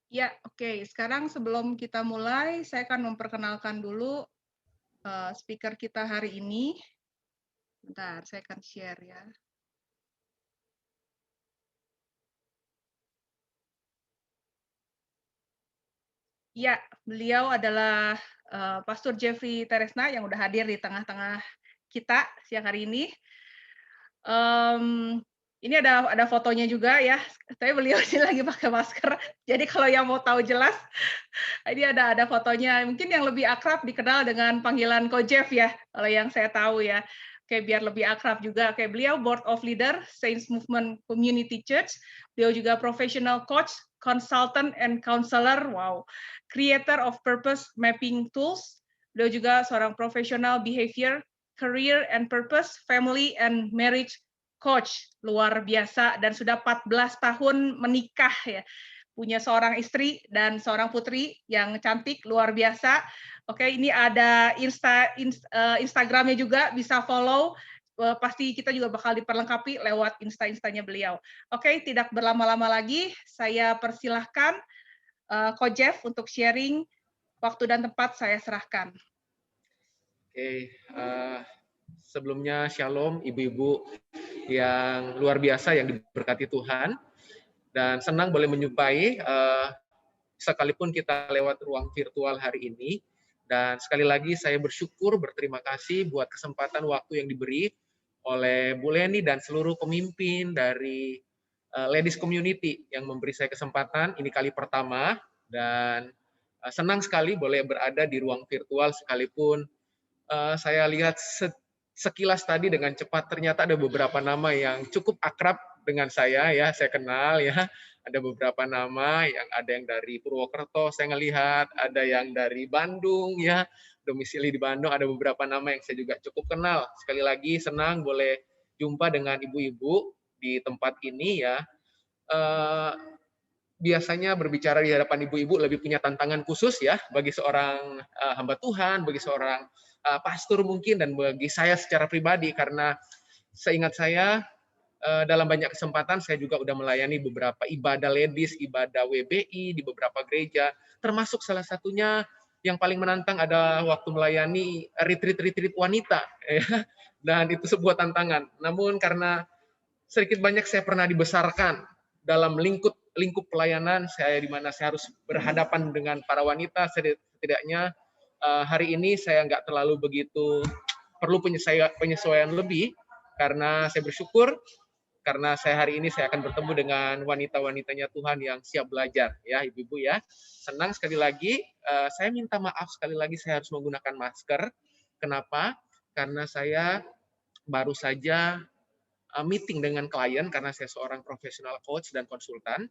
Ya, oke. Sekarang sebelum kita mulai, saya akan memperkenalkan dulu speaker kita hari ini. Bentar, saya akan share ya. Ya, beliau adalah Pastor Jeffrey Teresna yang udah hadir di tengah-tengah kita siang hari ini. Mmm, ini ada fotonya juga ya, tapi beliau ini lagi pakai masker. Jadi kalau yang mau tahu jelas, ini ada fotonya. Mungkin yang lebih akrab dikenal dengan panggilan Ko Jeff ya, kalau yang saya tahu ya. Oke, biar lebih akrab juga. Oke, beliau Board of Leader Saints Movement Community Church. Beliau juga professional coach, consultant and counselor. Wow. Creator of Purpose Mapping Tools. Beliau juga seorang professional behavior, career and purpose, family and marriage coach. Luar biasa dan sudah 14 tahun menikah ya, punya seorang istri dan seorang putri yang cantik, luar biasa. Oke, ini ada Instagramnya juga, bisa follow. Pasti kita juga bakal diperlengkapi lewat Insta-Instanya beliau. Oke, tidak berlama-lama lagi, saya persilahkan Ko Jeff untuk sharing. Waktu dan tempat saya serahkan. Oke, sebelumnya shalom ibu-ibu yang luar biasa yang diberkati Tuhan, dan senang boleh menjumpai sekalipun kita lewat ruang virtual hari ini. Dan sekali lagi saya bersyukur, berterima kasih buat kesempatan waktu yang diberi oleh Bu Leni dan seluruh pemimpin dari Ladies Community yang memberi saya kesempatan ini kali pertama, dan senang sekali boleh berada di ruang virtual sekalipun saya lihat sekilas tadi dengan cepat ternyata ada beberapa nama yang cukup akrab dengan saya ya, saya kenal ya. Ada beberapa nama yang ada yang dari Purwokerto saya ngelihat, ada yang dari Bandung ya, domisili di Bandung, ada beberapa nama yang saya juga cukup kenal. Sekali lagi senang boleh jumpa dengan ibu-ibu di tempat ini ya. Uh, Biasanya berbicara di hadapan ibu-ibu lebih punya tantangan khusus ya bagi seorang hamba Tuhan, bagi seorang pastor mungkin, dan bagi saya secara pribadi, karena seingat saya dalam banyak kesempatan saya juga udah melayani beberapa ibadah ladies, ibadah WBI di beberapa gereja, termasuk salah satunya yang paling menantang ada waktu melayani retreat wanita ya. Dan itu sebuah tantangan. Namun karena sedikit banyak saya pernah dibesarkan dalam lingkup pelayanan saya, di mana saya harus berhadapan dengan para wanita, setidaknya hari ini saya nggak terlalu begitu perlu penyesuaian lebih, karena saya bersyukur karena saya hari ini saya akan bertemu dengan wanita-wanitanya Tuhan yang siap belajar ya ibu-ibu ya. Senang sekali lagi, saya minta maaf sekali lagi saya harus menggunakan masker. Kenapa? Karena saya baru saja meeting dengan klien, karena saya seorang profesional coach dan konsultan.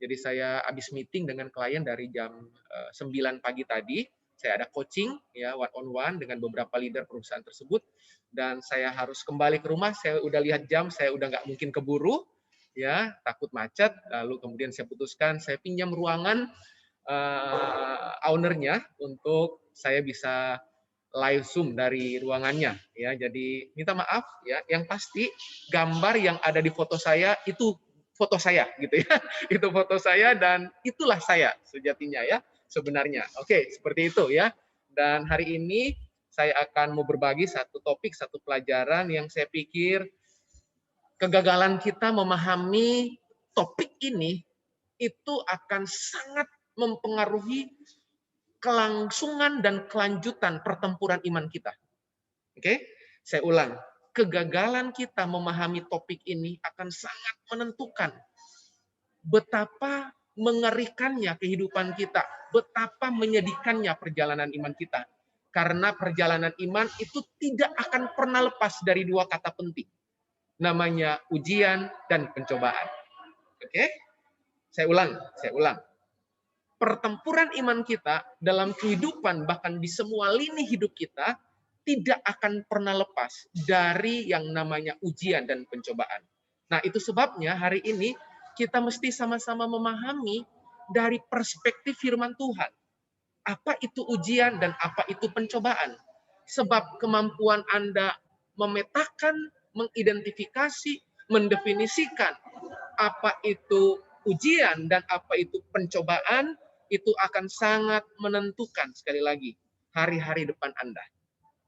Jadi saya habis meeting dengan klien dari jam 9 pagi tadi. Saya ada coaching ya one on one dengan beberapa leader perusahaan tersebut, dan saya harus kembali ke rumah. Saya udah lihat jam, saya udah nggak mungkin keburu ya, takut macet. Lalu kemudian saya putuskan saya pinjam ruangan ownernya untuk saya bisa live Zoom dari ruangannya ya. Jadi minta maaf ya, yang pasti gambar yang ada di foto saya itu foto saya gitu ya. Itu foto saya dan itulah saya sejatinya ya sebenarnya. Oke, seperti itu ya. Dan hari ini saya akan mau berbagi satu topik, satu pelajaran yang saya pikir kegagalan kita memahami topik ini itu akan sangat mempengaruhi kelangsungan dan kelanjutan pertempuran iman kita. Oke, saya ulang. Kegagalan kita memahami topik ini akan sangat menentukan betapa mengerikannya kehidupan kita, betapa menyedihkannya perjalanan iman kita. Karena perjalanan iman itu tidak akan pernah lepas dari dua kata penting. Namanya ujian dan pencobaan. Oke? Saya ulang. Pertempuran iman kita dalam kehidupan, bahkan di semua lini hidup kita, tidak akan pernah lepas dari yang namanya ujian dan pencobaan. Nah, itu sebabnya hari ini kita mesti sama-sama memahami dari perspektif firman Tuhan. Apa itu ujian dan apa itu pencobaan? Sebab kemampuan Anda memetakan, mengidentifikasi, mendefinisikan apa itu ujian dan apa itu pencobaan itu akan sangat menentukan sekali lagi hari-hari depan Anda.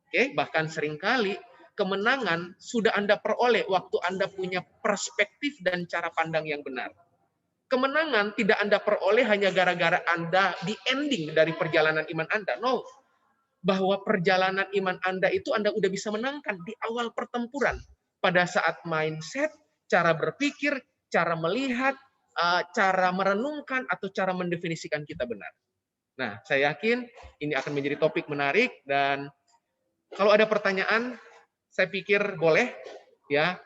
Oke, bahkan seringkali kemenangan sudah Anda peroleh waktu Anda punya perspektif dan cara pandang yang benar. Kemenangan tidak Anda peroleh hanya gara-gara Anda di ending dari perjalanan iman Anda. No, bahwa perjalanan iman Anda itu Anda udah bisa menangkan di awal pertempuran. Pada saat mindset, cara berpikir, cara melihat, cara merenungkan, atau cara mendefinisikan kita benar. Nah, saya yakin ini akan menjadi topik menarik, dan kalau ada pertanyaan, saya pikir boleh ya,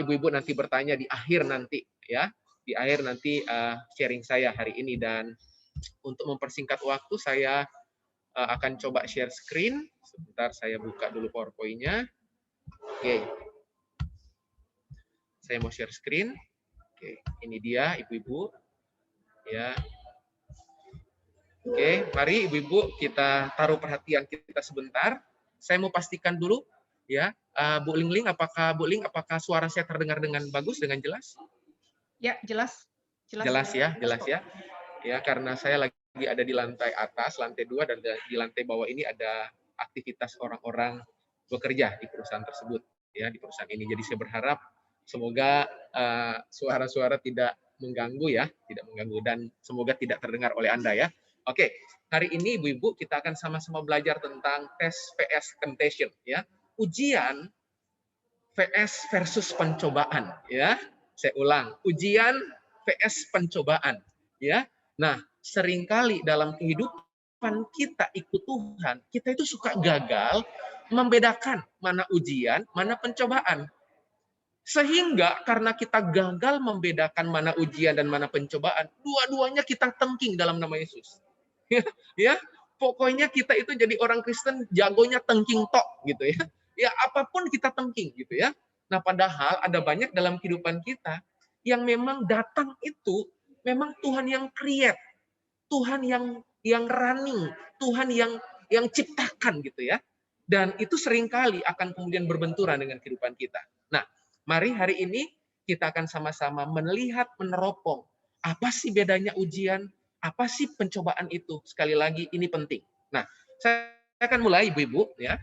ibu-ibu nanti bertanya di akhir nanti ya, di akhir nanti sharing saya hari ini. Dan untuk mempersingkat waktu, saya akan coba share screen. Sebentar, saya buka dulu PowerPoint-nya. Oke, saya mau share screen. Oke, ini dia ibu-ibu ya. Oke, mari ibu-ibu kita taruh perhatian kita sebentar. Saya mau pastikan dulu ya, Bu Lingling, apakah suara saya terdengar dengan bagus, dengan jelas? Ya, jelas. Jelas ya, jelas ya. Ya, karena saya lagi ada di lantai atas, lantai 2, dan di lantai bawah ini ada aktivitas orang-orang bekerja di perusahaan tersebut ya, di perusahaan ini. Jadi saya berharap semoga suara-suara tidak mengganggu ya, tidak mengganggu, dan semoga tidak terdengar oleh Anda ya. Oke, hari ini ibu-ibu kita akan sama-sama belajar tentang tes vs temptation ya. Ujian vs versus pencobaan ya. Saya ulang, ujian vs pencobaan ya. Nah, seringkali dalam kehidupan kita ikut Tuhan, kita itu suka gagal membedakan mana ujian, mana pencobaan. Sehingga karena kita gagal membedakan mana ujian dan mana pencobaan, dua-duanya kita tengking dalam nama Yesus. Ya, pokoknya kita itu jadi orang Kristen jagonya tengking tok gitu ya. Ya, apapun kita tengking gitu ya. Nah, padahal ada banyak dalam kehidupan kita yang memang datang itu memang Tuhan yang create, Tuhan yang running, Tuhan yang ciptakan gitu ya. Dan itu seringkali akan kemudian berbenturan dengan kehidupan kita. Nah, mari hari ini kita akan sama-sama melihat, meneropong apa sih bedanya ujian, apa sih pencobaan itu. Sekali lagi ini penting. Nah, saya akan mulai ibu-ibu ya.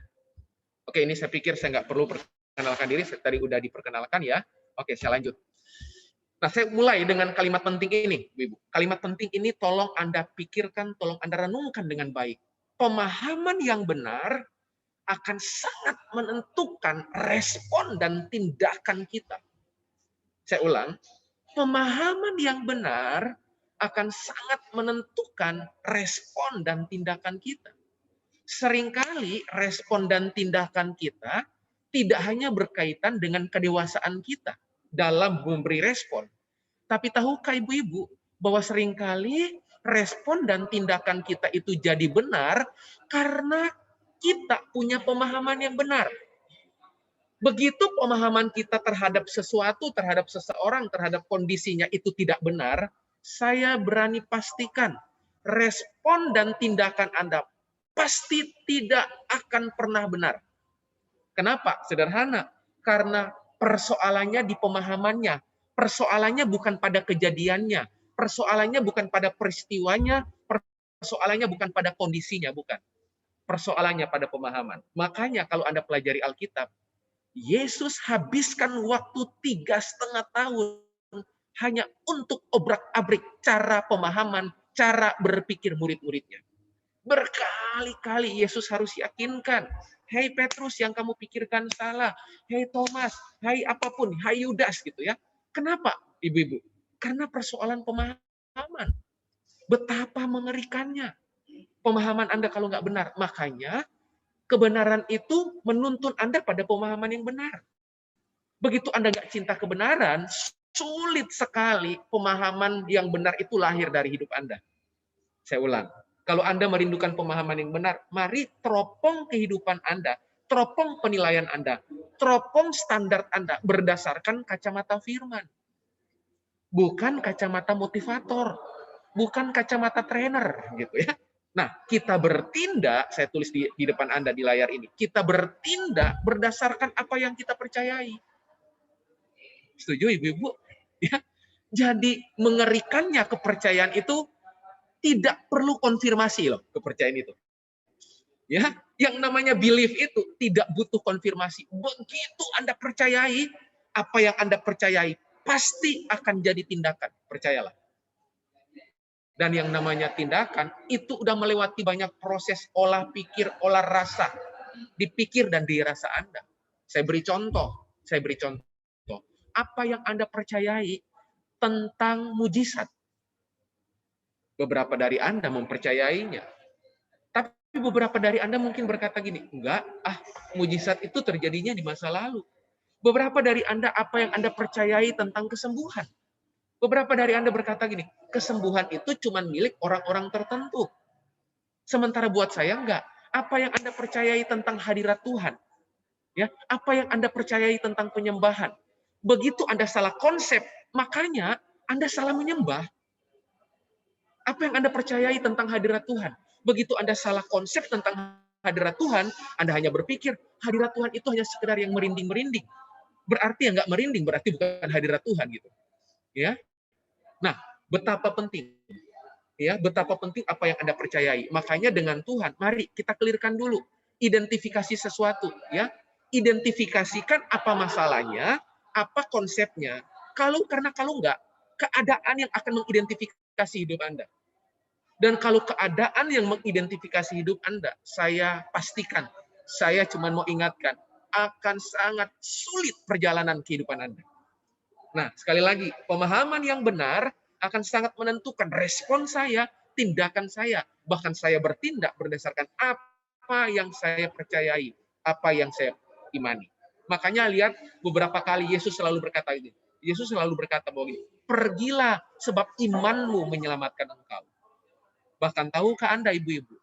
Oke, ini saya pikir saya nggak perlu perkenalkan diri, saya tadi udah diperkenalkan ya. Oke, saya lanjut. Nah, saya mulai dengan kalimat penting ini, ibu. Kalimat penting ini tolong Anda pikirkan, tolong Anda renungkan dengan baik. Pemahaman yang benar akan sangat menentukan respon dan tindakan kita. Saya ulang, pemahaman yang benar akan sangat menentukan respon dan tindakan kita. Seringkali respon dan tindakan kita tidak hanya berkaitan dengan kedewasaan kita dalam memberi respon. Tapi tahukah ibu-ibu bahwa seringkali respon dan tindakan kita itu jadi benar karena kita punya pemahaman yang benar. Begitu pemahaman kita terhadap sesuatu, terhadap seseorang, terhadap kondisinya itu tidak benar, saya berani pastikan respon dan tindakan Anda pasti tidak akan pernah benar. Kenapa? Sederhana. Karena persoalannya di pemahamannya. Persoalannya bukan pada kejadiannya. Persoalannya bukan pada peristiwanya. Persoalannya bukan pada kondisinya, bukan. Persoalannya pada pemahaman. Makanya kalau Anda pelajari Alkitab, Yesus habiskan waktu 3,5 tahun hanya untuk obrak-abrik cara pemahaman, cara berpikir murid-muridnya. Berkali-kali Yesus harus yakinkan, hei Petrus yang kamu pikirkan salah, hei Thomas, hei apapun, hei Yudas gitu ya. Kenapa ibu-ibu? Karena persoalan pemahaman. Betapa mengerikannya pemahaman Anda kalau nggak benar. Makanya kebenaran itu menuntun Anda pada pemahaman yang benar. Begitu Anda nggak cinta kebenaran, sulit sekali pemahaman yang benar itu lahir dari hidup Anda. Saya ulang, kalau Anda merindukan pemahaman yang benar, mari teropong kehidupan Anda, teropong penilaian Anda, teropong standar Anda berdasarkan kacamata firman. Bukan kacamata motivator, bukan kacamata trainer gitu ya. Nah, kita bertindak, saya tulis di depan Anda di layar ini, kita bertindak berdasarkan apa yang kita percayai. Setuju ibu-ibu? Ya. Jadi mengerikannya kepercayaan itu tidak perlu konfirmasi loh kepercayaan itu. Ya, yang namanya belief itu tidak butuh konfirmasi. Begitu Anda percayai, apa yang Anda percayai pasti akan jadi tindakan, percayalah. Dan yang namanya tindakan itu udah melewati banyak proses olah pikir, olah rasa, dipikir dan dirasa Anda. Saya beri contoh. Apa yang Anda percayai tentang mujizat? Beberapa dari Anda mempercayainya. Tapi beberapa dari Anda mungkin berkata gini, enggak, mujizat itu terjadinya di masa lalu. Beberapa dari Anda, apa yang Anda percayai tentang kesembuhan? Beberapa dari Anda berkata gini, kesembuhan itu cuma milik orang-orang tertentu. Sementara buat saya enggak. Apa yang Anda percayai tentang hadirat Tuhan? Ya, apa yang Anda percayai tentang penyembahan? Begitu Anda salah konsep, makanya Anda salah menyembah. Apa yang Anda percayai tentang hadirat Tuhan? Begitu Anda salah konsep tentang hadirat Tuhan, Anda hanya berpikir hadirat Tuhan itu hanya sekedar yang merinding-merinding. Berarti yang nggak merinding, berarti bukan hadirat Tuhan gitu. Ya. Nah, betapa penting. Ya, betapa penting apa yang Anda percayai. Makanya dengan Tuhan, mari kita clearkan dulu. Identifikasi sesuatu. Ya. Identifikasikan apa masalahnya, apa konsepnya. Karena kalau enggak, keadaan yang akan mengidentifikasi hidup Anda. Dan kalau keadaan yang mengidentifikasi hidup Anda, saya pastikan, saya cuma mau ingatkan, akan sangat sulit perjalanan kehidupan Anda. Nah, sekali lagi, pemahaman yang benar akan sangat menentukan respon saya, tindakan saya, bahkan saya bertindak berdasarkan apa yang saya percayai, apa yang saya imani. Makanya lihat beberapa kali Yesus selalu berkata ini. Yesus selalu berkata bahwa pergilah sebab imanmu menyelamatkan engkau. Bahkan tahukah Anda ibu-ibu,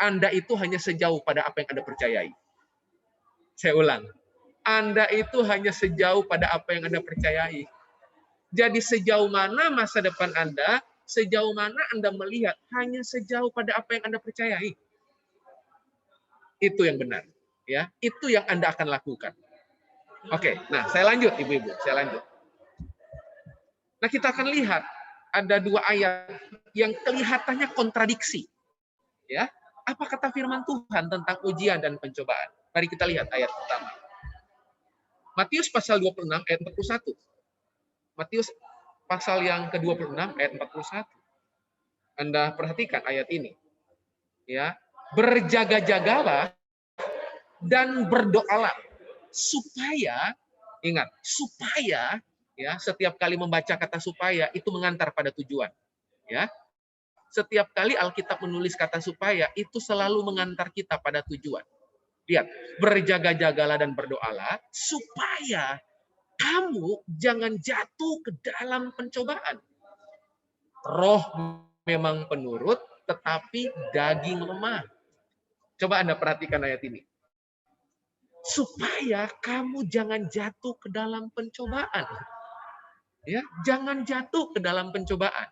Anda itu hanya sejauh pada apa yang Anda percayai. Saya ulang, Anda itu hanya sejauh pada apa yang Anda percayai. Jadi sejauh mana masa depan Anda, sejauh mana Anda melihat, hanya sejauh pada apa yang Anda percayai. Itu yang benar. Ya, itu yang Anda akan lakukan. Oke, nah saya lanjut ibu-ibu, saya lanjut. Nah kita akan lihat ada dua ayat yang kelihatannya kontradiksi. Ya, apa kata firman Tuhan tentang ujian dan pencobaan? Mari kita lihat ayat pertama. Matius pasal 26 ayat 41. Matius pasal yang ke-26 ayat 41. Anda perhatikan ayat ini. Ya, berjaga-jagalah dan berdoalah supaya, ingat, supaya, ya, setiap kali membaca kata supaya itu mengantar pada tujuan. Ya, setiap kali Alkitab menulis kata supaya itu selalu mengantar kita pada tujuan. Lihat, berjaga-jagalah dan berdoalah supaya kamu jangan jatuh ke dalam pencobaan. Roh memang penurut, tetapi daging lemah. Coba Anda perhatikan ayat ini. Supaya kamu jangan jatuh ke dalam pencobaan. Ya, jangan jatuh ke dalam pencobaan.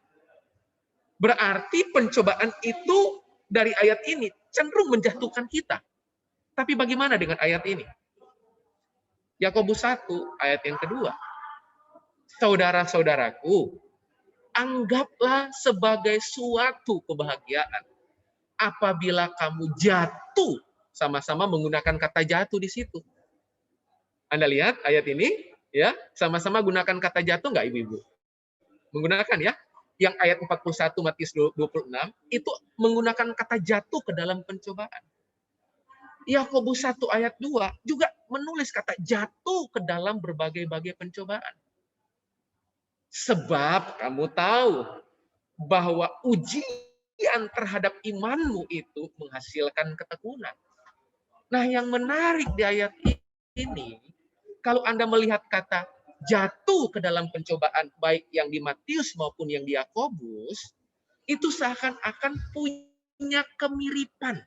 Berarti pencobaan itu dari ayat ini cenderung menjatuhkan kita. Tapi bagaimana dengan ayat ini? Yakobus 1 ayat yang kedua. Saudara-saudaraku, anggaplah sebagai suatu kebahagiaan apabila kamu jatuh, sama-sama menggunakan kata jatuh di situ. Anda lihat ayat ini, ya, sama-sama gunakan kata jatuh nggak ibu-ibu? Menggunakan ya. Yang ayat 41 Matius 26 itu menggunakan kata jatuh ke dalam pencobaan. Yakobus 1 ayat 2 juga menulis kata jatuh ke dalam berbagai-bagai pencobaan. Sebab kamu tahu bahwa ujian terhadap imanmu itu menghasilkan ketekunan. Nah, yang menarik di ayat ini, kalau Anda melihat kata jatuh ke dalam pencobaan, baik yang di Matius maupun yang di Yakobus, itu seakan-akan punya kemiripan.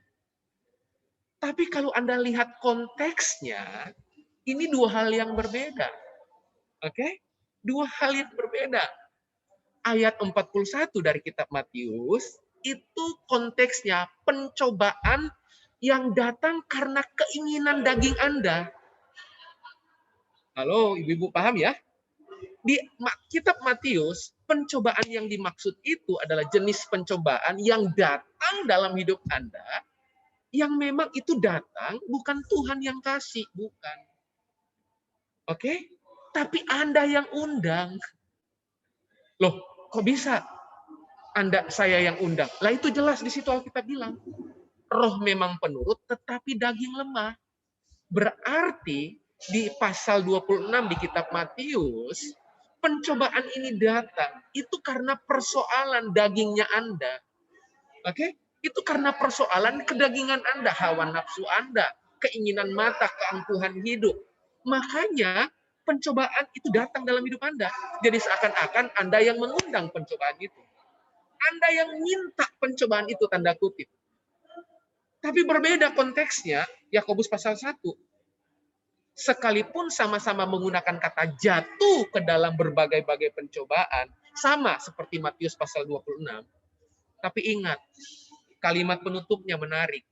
Tapi kalau Anda lihat konteksnya, ini dua hal yang berbeda. Oke? Dua hal yang berbeda. Ayat 41 dari kitab Matius, itu konteksnya pencobaan yang datang karena keinginan daging Anda. Halo, ibu-ibu paham ya? Di kitab Matius, pencobaan yang dimaksud itu adalah jenis pencobaan yang datang dalam hidup Anda, yang memang itu datang bukan Tuhan yang kasih, bukan. Oke? Tapi Anda yang undang. Loh, kok bisa saya yang undang? Lah itu jelas di situ Alkitab bilang. Roh memang penurut, tetapi daging lemah. Berarti di pasal 26 di kitab Matius, pencobaan ini datang itu karena persoalan dagingnya Anda. Oke? Itu karena persoalan kedagingan Anda, hawa nafsu Anda, keinginan mata, keangkuhan hidup. Makanya pencobaan itu datang dalam hidup Anda. Jadi seakan-akan Anda yang mengundang pencobaan itu. Anda yang minta pencobaan itu, tanda kutip. Tapi berbeda konteksnya, Yakobus pasal 1. Sekalipun sama-sama menggunakan kata jatuh ke dalam berbagai-bagai pencobaan, sama seperti Matius pasal 26. Tapi ingat, kalimat penutupnya menarik.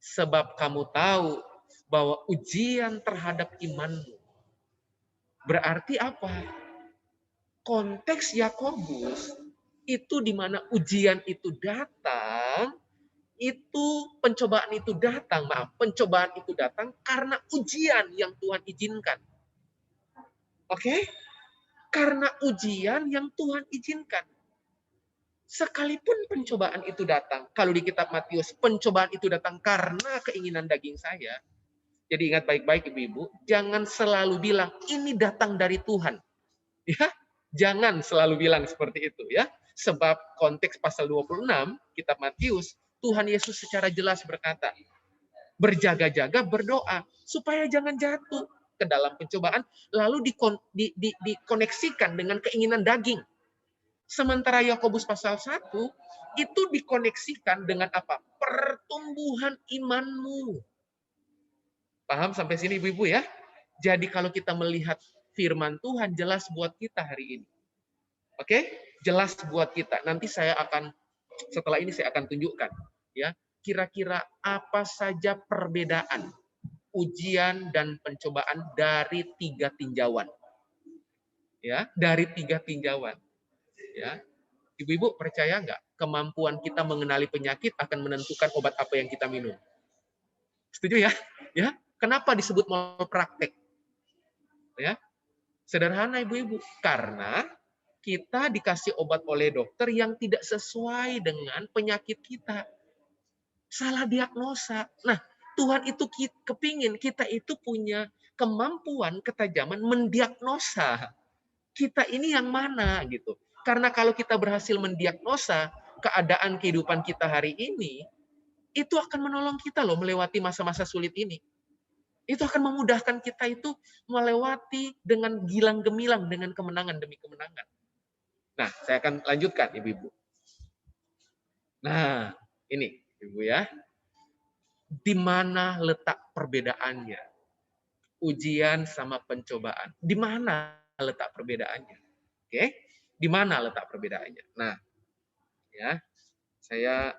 Sebab kamu tahu bahwa ujian terhadap imanmu. Berarti apa? Konteks Yakobus itu di mana ujian itu datang, pencobaan itu datang karena ujian yang Tuhan izinkan. Oke? Karena ujian yang Tuhan izinkan. Sekalipun pencobaan itu datang, kalau di kitab Matius, pencobaan itu datang karena keinginan daging saya. Jadi ingat baik-baik ibu-ibu, jangan selalu bilang, ini datang dari Tuhan. Ya, jangan selalu bilang seperti itu ya. Sebab konteks pasal 26, kitab Matius, Tuhan Yesus secara jelas berkata, berjaga-jaga, berdoa, supaya jangan jatuh ke dalam pencobaan, lalu dikoneksikan dengan keinginan daging. Sementara Yakobus pasal 1 itu dikoneksikan dengan apa? Pertumbuhan imanmu. Paham sampai sini ibu-ibu ya? Jadi kalau kita melihat firman Tuhan jelas buat kita hari ini. Oke? Jelas buat kita. Nanti setelah ini saya akan tunjukkan ya, kira-kira apa saja perbedaan ujian dan pencobaan dari 3 tinjauan. Ya, dari 3 tinjauan. Ya. Ibu-ibu percaya nggak kemampuan kita mengenali penyakit akan menentukan obat apa yang kita minum? Setuju ya? Ya. Kenapa disebut malpraktek? Ya. Sederhana ibu-ibu, karena kita dikasih obat oleh dokter yang tidak sesuai dengan penyakit kita. Salah diagnosa. Nah, Tuhan itu kepingin kita itu punya kemampuan, ketajaman mendiagnosa. Kita ini yang mana gitu. Karena kalau kita berhasil mendiagnosa keadaan kehidupan kita hari ini, itu akan menolong kita loh melewati masa-masa sulit ini. Itu akan memudahkan kita itu melewati dengan gilang gemilang, dengan kemenangan demi kemenangan. Nah, saya akan lanjutkan ibu-ibu. Nah, ini ibu ya. Di mana letak perbedaannya? Ujian sama pencobaan. Di mana letak perbedaannya? Oke? Di mana letak perbedaannya? Nah, ya, saya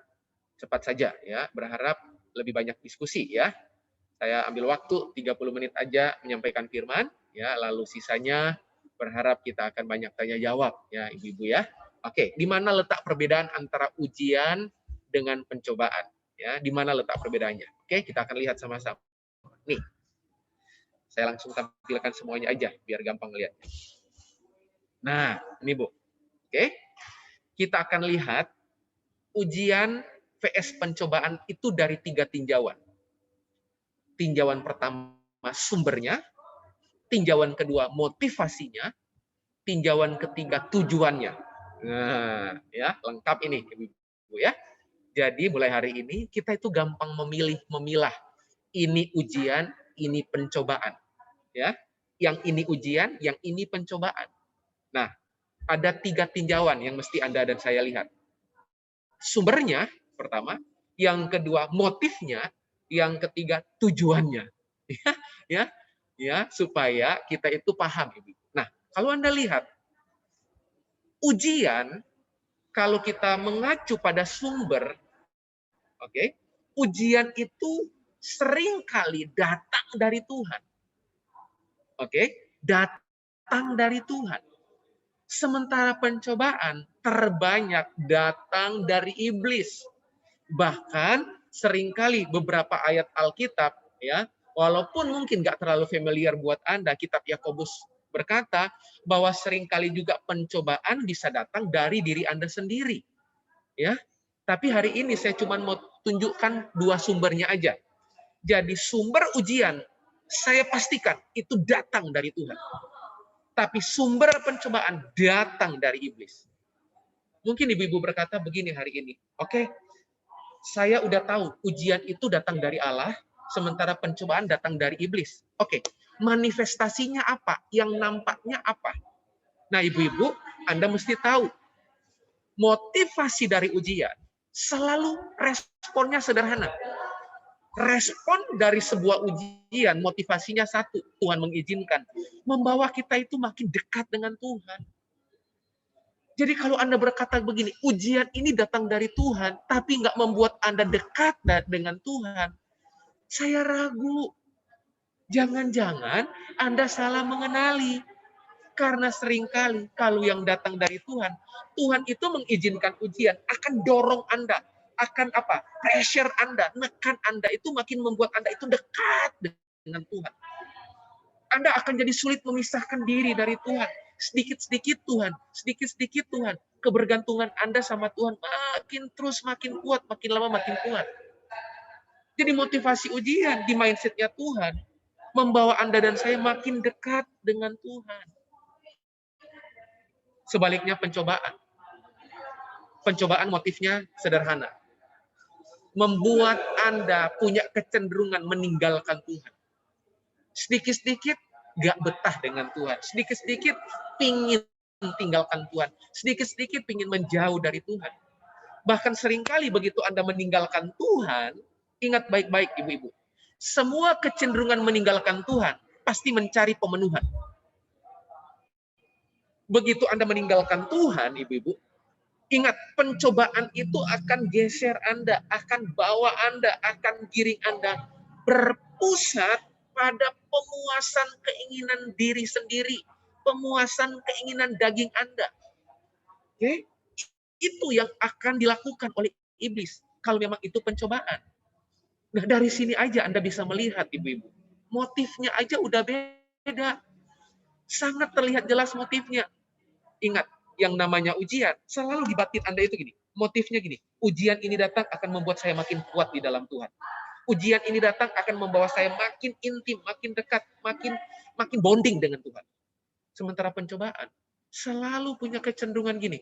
cepat saja ya, berharap lebih banyak diskusi ya. Saya ambil waktu 30 menit aja menyampaikan firman ya, lalu sisanya berharap kita akan banyak tanya jawab ya, ibu-ibu ya. Oke, di mana letak perbedaan antara ujian dengan pencobaan? Ya, di mana letak perbedaannya? Oke, kita akan lihat sama-sama. Nih, saya langsung tampilkan semuanya aja biar gampang lihat. Nah, ini Bu. Oke, kita akan lihat ujian vs pencobaan itu dari 3 tinjauan. Tinjauan pertama sumbernya, tinjauan kedua motivasinya, tinjauan ketiga tujuannya. Nah, ya, lengkap ini Ibu ya. Jadi mulai hari ini kita itu gampang memilah. Ini ujian, ini pencobaan. Ya. Yang ini ujian, yang ini pencobaan. Nah, ada 3 tinjauan yang mesti Anda dan saya lihat. Sumbernya pertama, yang kedua motifnya, yang ketiga tujuannya. Ya, supaya kita itu paham. Nah, kalau Anda lihat ujian, kalau kita mengacu pada sumber, oke, ujian itu seringkali datang dari Tuhan. Oke, datang dari Tuhan. Sementara pencobaan terbanyak datang dari iblis. Bahkan seringkali beberapa ayat Alkitab, ya, walaupun mungkin nggak terlalu familiar buat Anda, kitab Yakobus berkata bahwa seringkali juga pencobaan bisa datang dari diri Anda sendiri. Ya, tapi hari ini saya cuma mau tunjukkan dua sumbernya aja. Jadi sumber ujian, saya pastikan itu datang dari Tuhan. Tapi sumber pencobaan datang dari iblis. Mungkin ibu-ibu berkata begini hari ini, oke, saya udah tahu ujian itu datang dari Allah, sementara pencobaan datang dari iblis. Oke, manifestasinya apa? Yang nampaknya apa? Nah, ibu-ibu, Anda mesti tahu motivasi dari ujian selalu responnya sederhana. Respon dari sebuah ujian, motivasinya satu, Tuhan mengizinkan. Membawa kita itu makin dekat dengan Tuhan. Jadi kalau Anda berkata begini, ujian ini datang dari Tuhan, tapi nggak membuat Anda dekat dengan Tuhan, saya ragu. Jangan-jangan Anda salah mengenali. Karena seringkali kalau yang datang dari Tuhan, Tuhan itu mengizinkan ujian, akan dorong Anda, akan apa? Pressure Anda, nekan Anda, itu makin membuat Anda itu dekat dengan Tuhan. Anda akan jadi sulit memisahkan diri dari Tuhan. Sedikit-sedikit Tuhan, sedikit-sedikit Tuhan. Kebergantungan Anda sama Tuhan makin terus makin kuat, makin lama makin kuat. Jadi motivasi ujian di mindset-nya Tuhan membawa Anda dan saya makin dekat dengan Tuhan. Sebaliknya pencobaan. Pencobaan motifnya sederhana. Membuat Anda punya kecenderungan meninggalkan Tuhan. Sedikit-sedikit gak betah dengan Tuhan. Sedikit-sedikit pingin tinggalkan Tuhan. Sedikit-sedikit pingin menjauh dari Tuhan. Bahkan seringkali begitu Anda meninggalkan Tuhan, ingat baik-baik ibu-ibu. Semua kecenderungan meninggalkan Tuhan pasti mencari pemenuhan. Begitu Anda meninggalkan Tuhan, ibu-ibu, ingat, pencobaan itu akan geser Anda, akan bawa Anda, akan giring Anda berpusat pada pemuasan keinginan diri sendiri, pemuasan keinginan daging Anda. Oke? Itu yang akan dilakukan oleh iblis kalau memang itu pencobaan. Nah, dari sini aja Anda bisa melihat, ibu-ibu. Motifnya aja udah beda. Sangat terlihat jelas motifnya. Ingat, yang namanya ujian, selalu di batin Anda itu gini. Motifnya gini, ujian ini datang akan membuat saya makin kuat di dalam Tuhan. Ujian ini datang akan membawa saya makin intim, makin dekat, makin bonding dengan Tuhan. Sementara pencobaan selalu punya kecenderungan gini.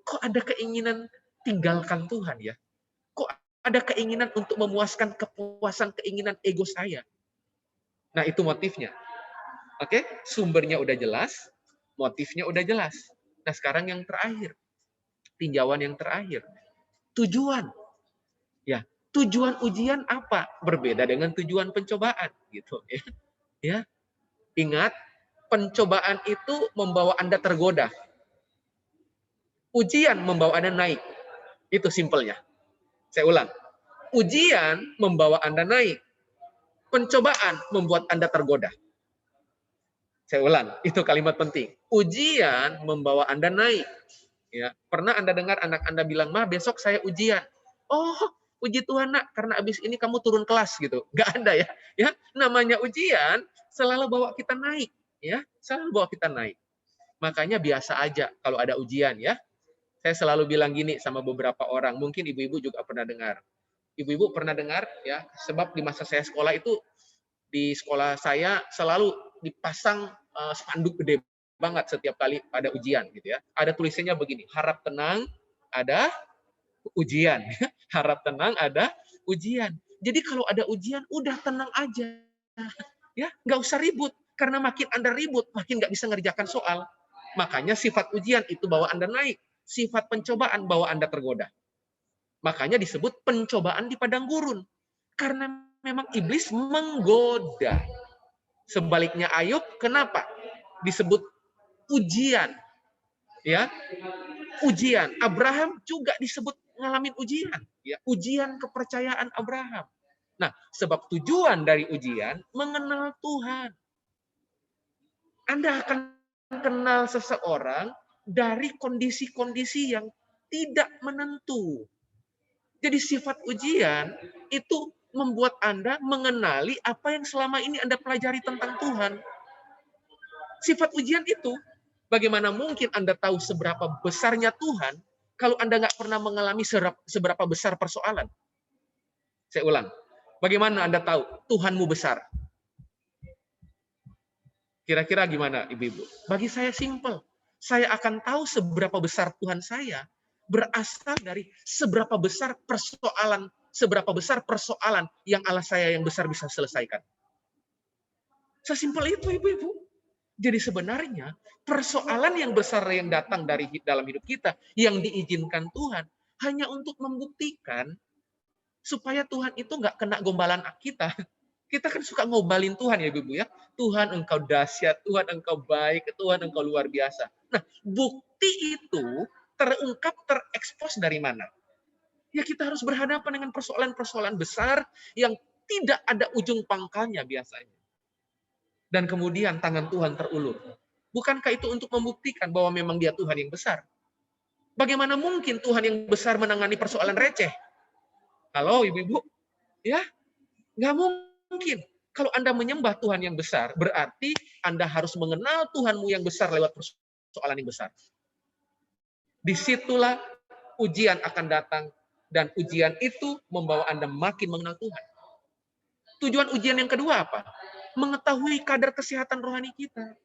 Kok ada keinginan tinggalkan Tuhan ya? Kok ada keinginan untuk memuaskan kepuasan keinginan ego saya? Nah, itu motifnya. Oke, sumbernya udah jelas, motifnya udah jelas. Nah, sekarang yang terakhir, tinjauan yang terakhir. Tujuan. Ya, tujuan ujian apa? Berbeda dengan tujuan pencobaan, gitu ya. Ya. Ingat, pencobaan itu membawa Anda tergoda. Ujian membawa Anda naik. Itu simpelnya. Saya ulang. Ujian membawa Anda naik. Pencobaan membuat Anda tergoda. Saya ulang, itu kalimat penting. Ujian membawa Anda naik. Ya, pernah Anda dengar anak Anda bilang, "Ma, besok saya ujian." "Oh, puji Tuhan, Nak, karena abis ini kamu turun kelas," gitu. Nggak ada ya. Ya, namanya ujian selalu bawa kita naik, ya, selalu bawa kita naik. Makanya biasa aja kalau ada ujian ya. Saya selalu bilang gini sama beberapa orang, mungkin ibu-ibu juga pernah dengar. Ibu-ibu pernah dengar ya, sebab di masa saya sekolah itu, di sekolah saya selalu dipasang spanduk gede banget setiap kali ada ujian gitu ya. Ada tulisannya begini, harap tenang, ada ujian. Harap tenang, ada ujian. Jadi kalau ada ujian, udah tenang aja. Ya, nggak usah ribut. Karena makin Anda ribut, makin nggak bisa ngerjakan soal. Makanya sifat ujian itu bawa Anda naik. Sifat pencobaan bawa Anda tergoda. Makanya disebut pencobaan di padang gurun. Karena memang iblis menggoda. Sebaliknya Ayub, kenapa disebut ujian? Ya, ujian. Abraham juga disebut ngalamin ujian. Ya, ujian kepercayaan Abraham. Nah, sebab tujuan dari ujian mengenal Tuhan. Anda akan kenal seseorang dari kondisi-kondisi yang tidak menentu. Jadi sifat ujian itu membuat Anda mengenali apa yang selama ini Anda pelajari tentang Tuhan. Sifat ujian itu, bagaimana mungkin Anda tahu seberapa besarnya Tuhan kalau Anda nggak pernah mengalami seberapa besar persoalan? Saya ulang, bagaimana Anda tahu Tuhanmu besar? Kira-kira gimana, Ibu-ibu? Bagi saya simple. Saya akan tahu seberapa besar Tuhan saya berasal dari seberapa besar persoalan yang Allah saya yang besar bisa selesaikan. Sesimpel itu, Ibu-ibu. Jadi sebenarnya persoalan yang besar yang datang dari dalam hidup kita yang diizinkan Tuhan hanya untuk membuktikan supaya Tuhan itu nggak kena gombalan kita. Kita kan suka ngombalin Tuhan ya Ibu ya. Tuhan engkau dahsyat, Tuhan engkau baik, Tuhan engkau luar biasa. Nah, bukti itu terungkap, terekspos dari mana? Ya kita harus berhadapan dengan persoalan-persoalan besar yang tidak ada ujung pangkalnya biasanya. Dan kemudian tangan Tuhan terulur. Bukankah itu untuk membuktikan bahwa memang dia Tuhan yang besar? Bagaimana mungkin Tuhan yang besar menangani persoalan receh? Halo Ibu-ibu? Ya, nggak mungkin. Kalau Anda menyembah Tuhan yang besar, berarti Anda harus mengenal Tuhanmu yang besar lewat persoalan yang besar. Disitulah ujian akan datang, dan ujian itu membawa Anda makin mengenal Tuhan. Tujuan ujian yang kedua apa? Mengetahui kadar kesehatan rohani kita.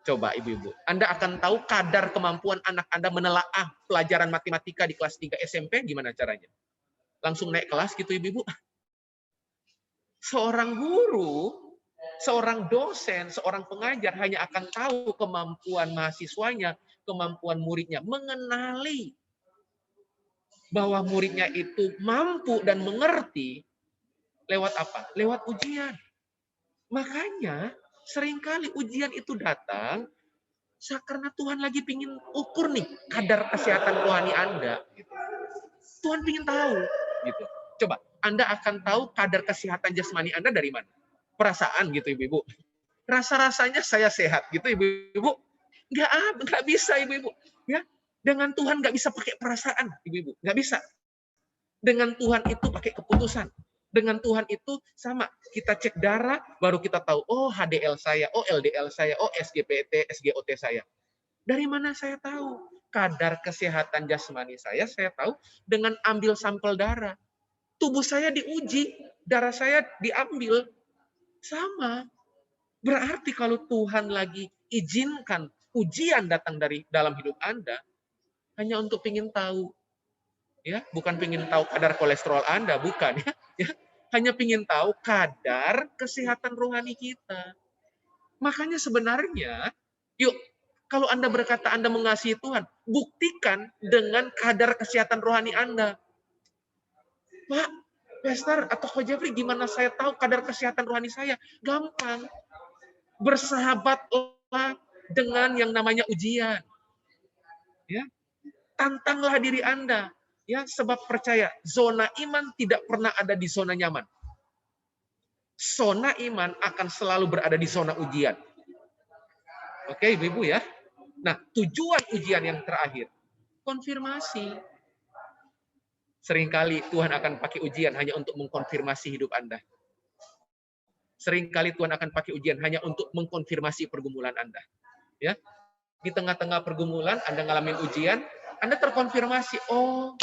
Coba Ibu-ibu, Anda akan tahu kadar kemampuan anak Anda menelaah pelajaran matematika di kelas 3 SMP, gimana caranya? Langsung naik kelas gitu Ibu-ibu? Seorang guru, seorang dosen, seorang pengajar hanya akan tahu kemampuan mahasiswanya, kemampuan muridnya, mengenali bahwa muridnya itu mampu dan mengerti lewat apa? Lewat ujian. Makanya seringkali ujian itu datang karena Tuhan lagi pingin ukur nih kadar kesehatan rohani Anda. Gitu. Tuhan pingin tahu. Gitu. Coba, Anda akan tahu kadar kesehatan jasmani Anda dari mana? Perasaan gitu Ibu-ibu. Rasa-rasanya saya sehat gitu Ibu-ibu. Nggak bisa Ibu-ibu. Ya, dengan Tuhan nggak bisa pakai perasaan Ibu-ibu. Nggak bisa. Dengan Tuhan itu pakai keputusan. Dengan Tuhan itu sama, kita cek darah, baru kita tahu, oh HDL saya, oh LDL saya, oh SGPT, SGOT saya. Dari mana saya tahu? Kadar kesehatan jasmani saya tahu dengan ambil sampel darah. Tubuh saya diuji, darah saya diambil. Sama. Berarti kalau Tuhan lagi izinkan ujian datang dari dalam hidup Anda, hanya untuk ingin tahu. Ya, bukan ingin tahu kadar kolesterol Anda, bukan ya. Ya, hanya ingin tahu kadar kesehatan rohani kita. Makanya sebenarnya, yuk, kalau Anda berkata Anda mengasihi Tuhan, buktikan dengan kadar kesehatan rohani Anda. Pak, Pastor atau Coach Jeffrey, gimana saya tahu kadar kesehatan rohani saya? Gampang. Bersahabatlah dengan yang namanya ujian. Ya, tantanglah diri Anda. Ya, sebab percaya, zona iman tidak pernah ada di zona nyaman. Zona iman akan selalu berada di zona ujian. Oke, Ibu-ibu ya. Nah, tujuan ujian yang terakhir, konfirmasi. Seringkali Tuhan akan pakai ujian hanya untuk mengkonfirmasi hidup Anda. Seringkali Tuhan akan pakai ujian hanya untuk mengkonfirmasi pergumulan Anda. Ya, di tengah-tengah pergumulan Anda ngalamin ujian, Anda terkonfirmasi, oh,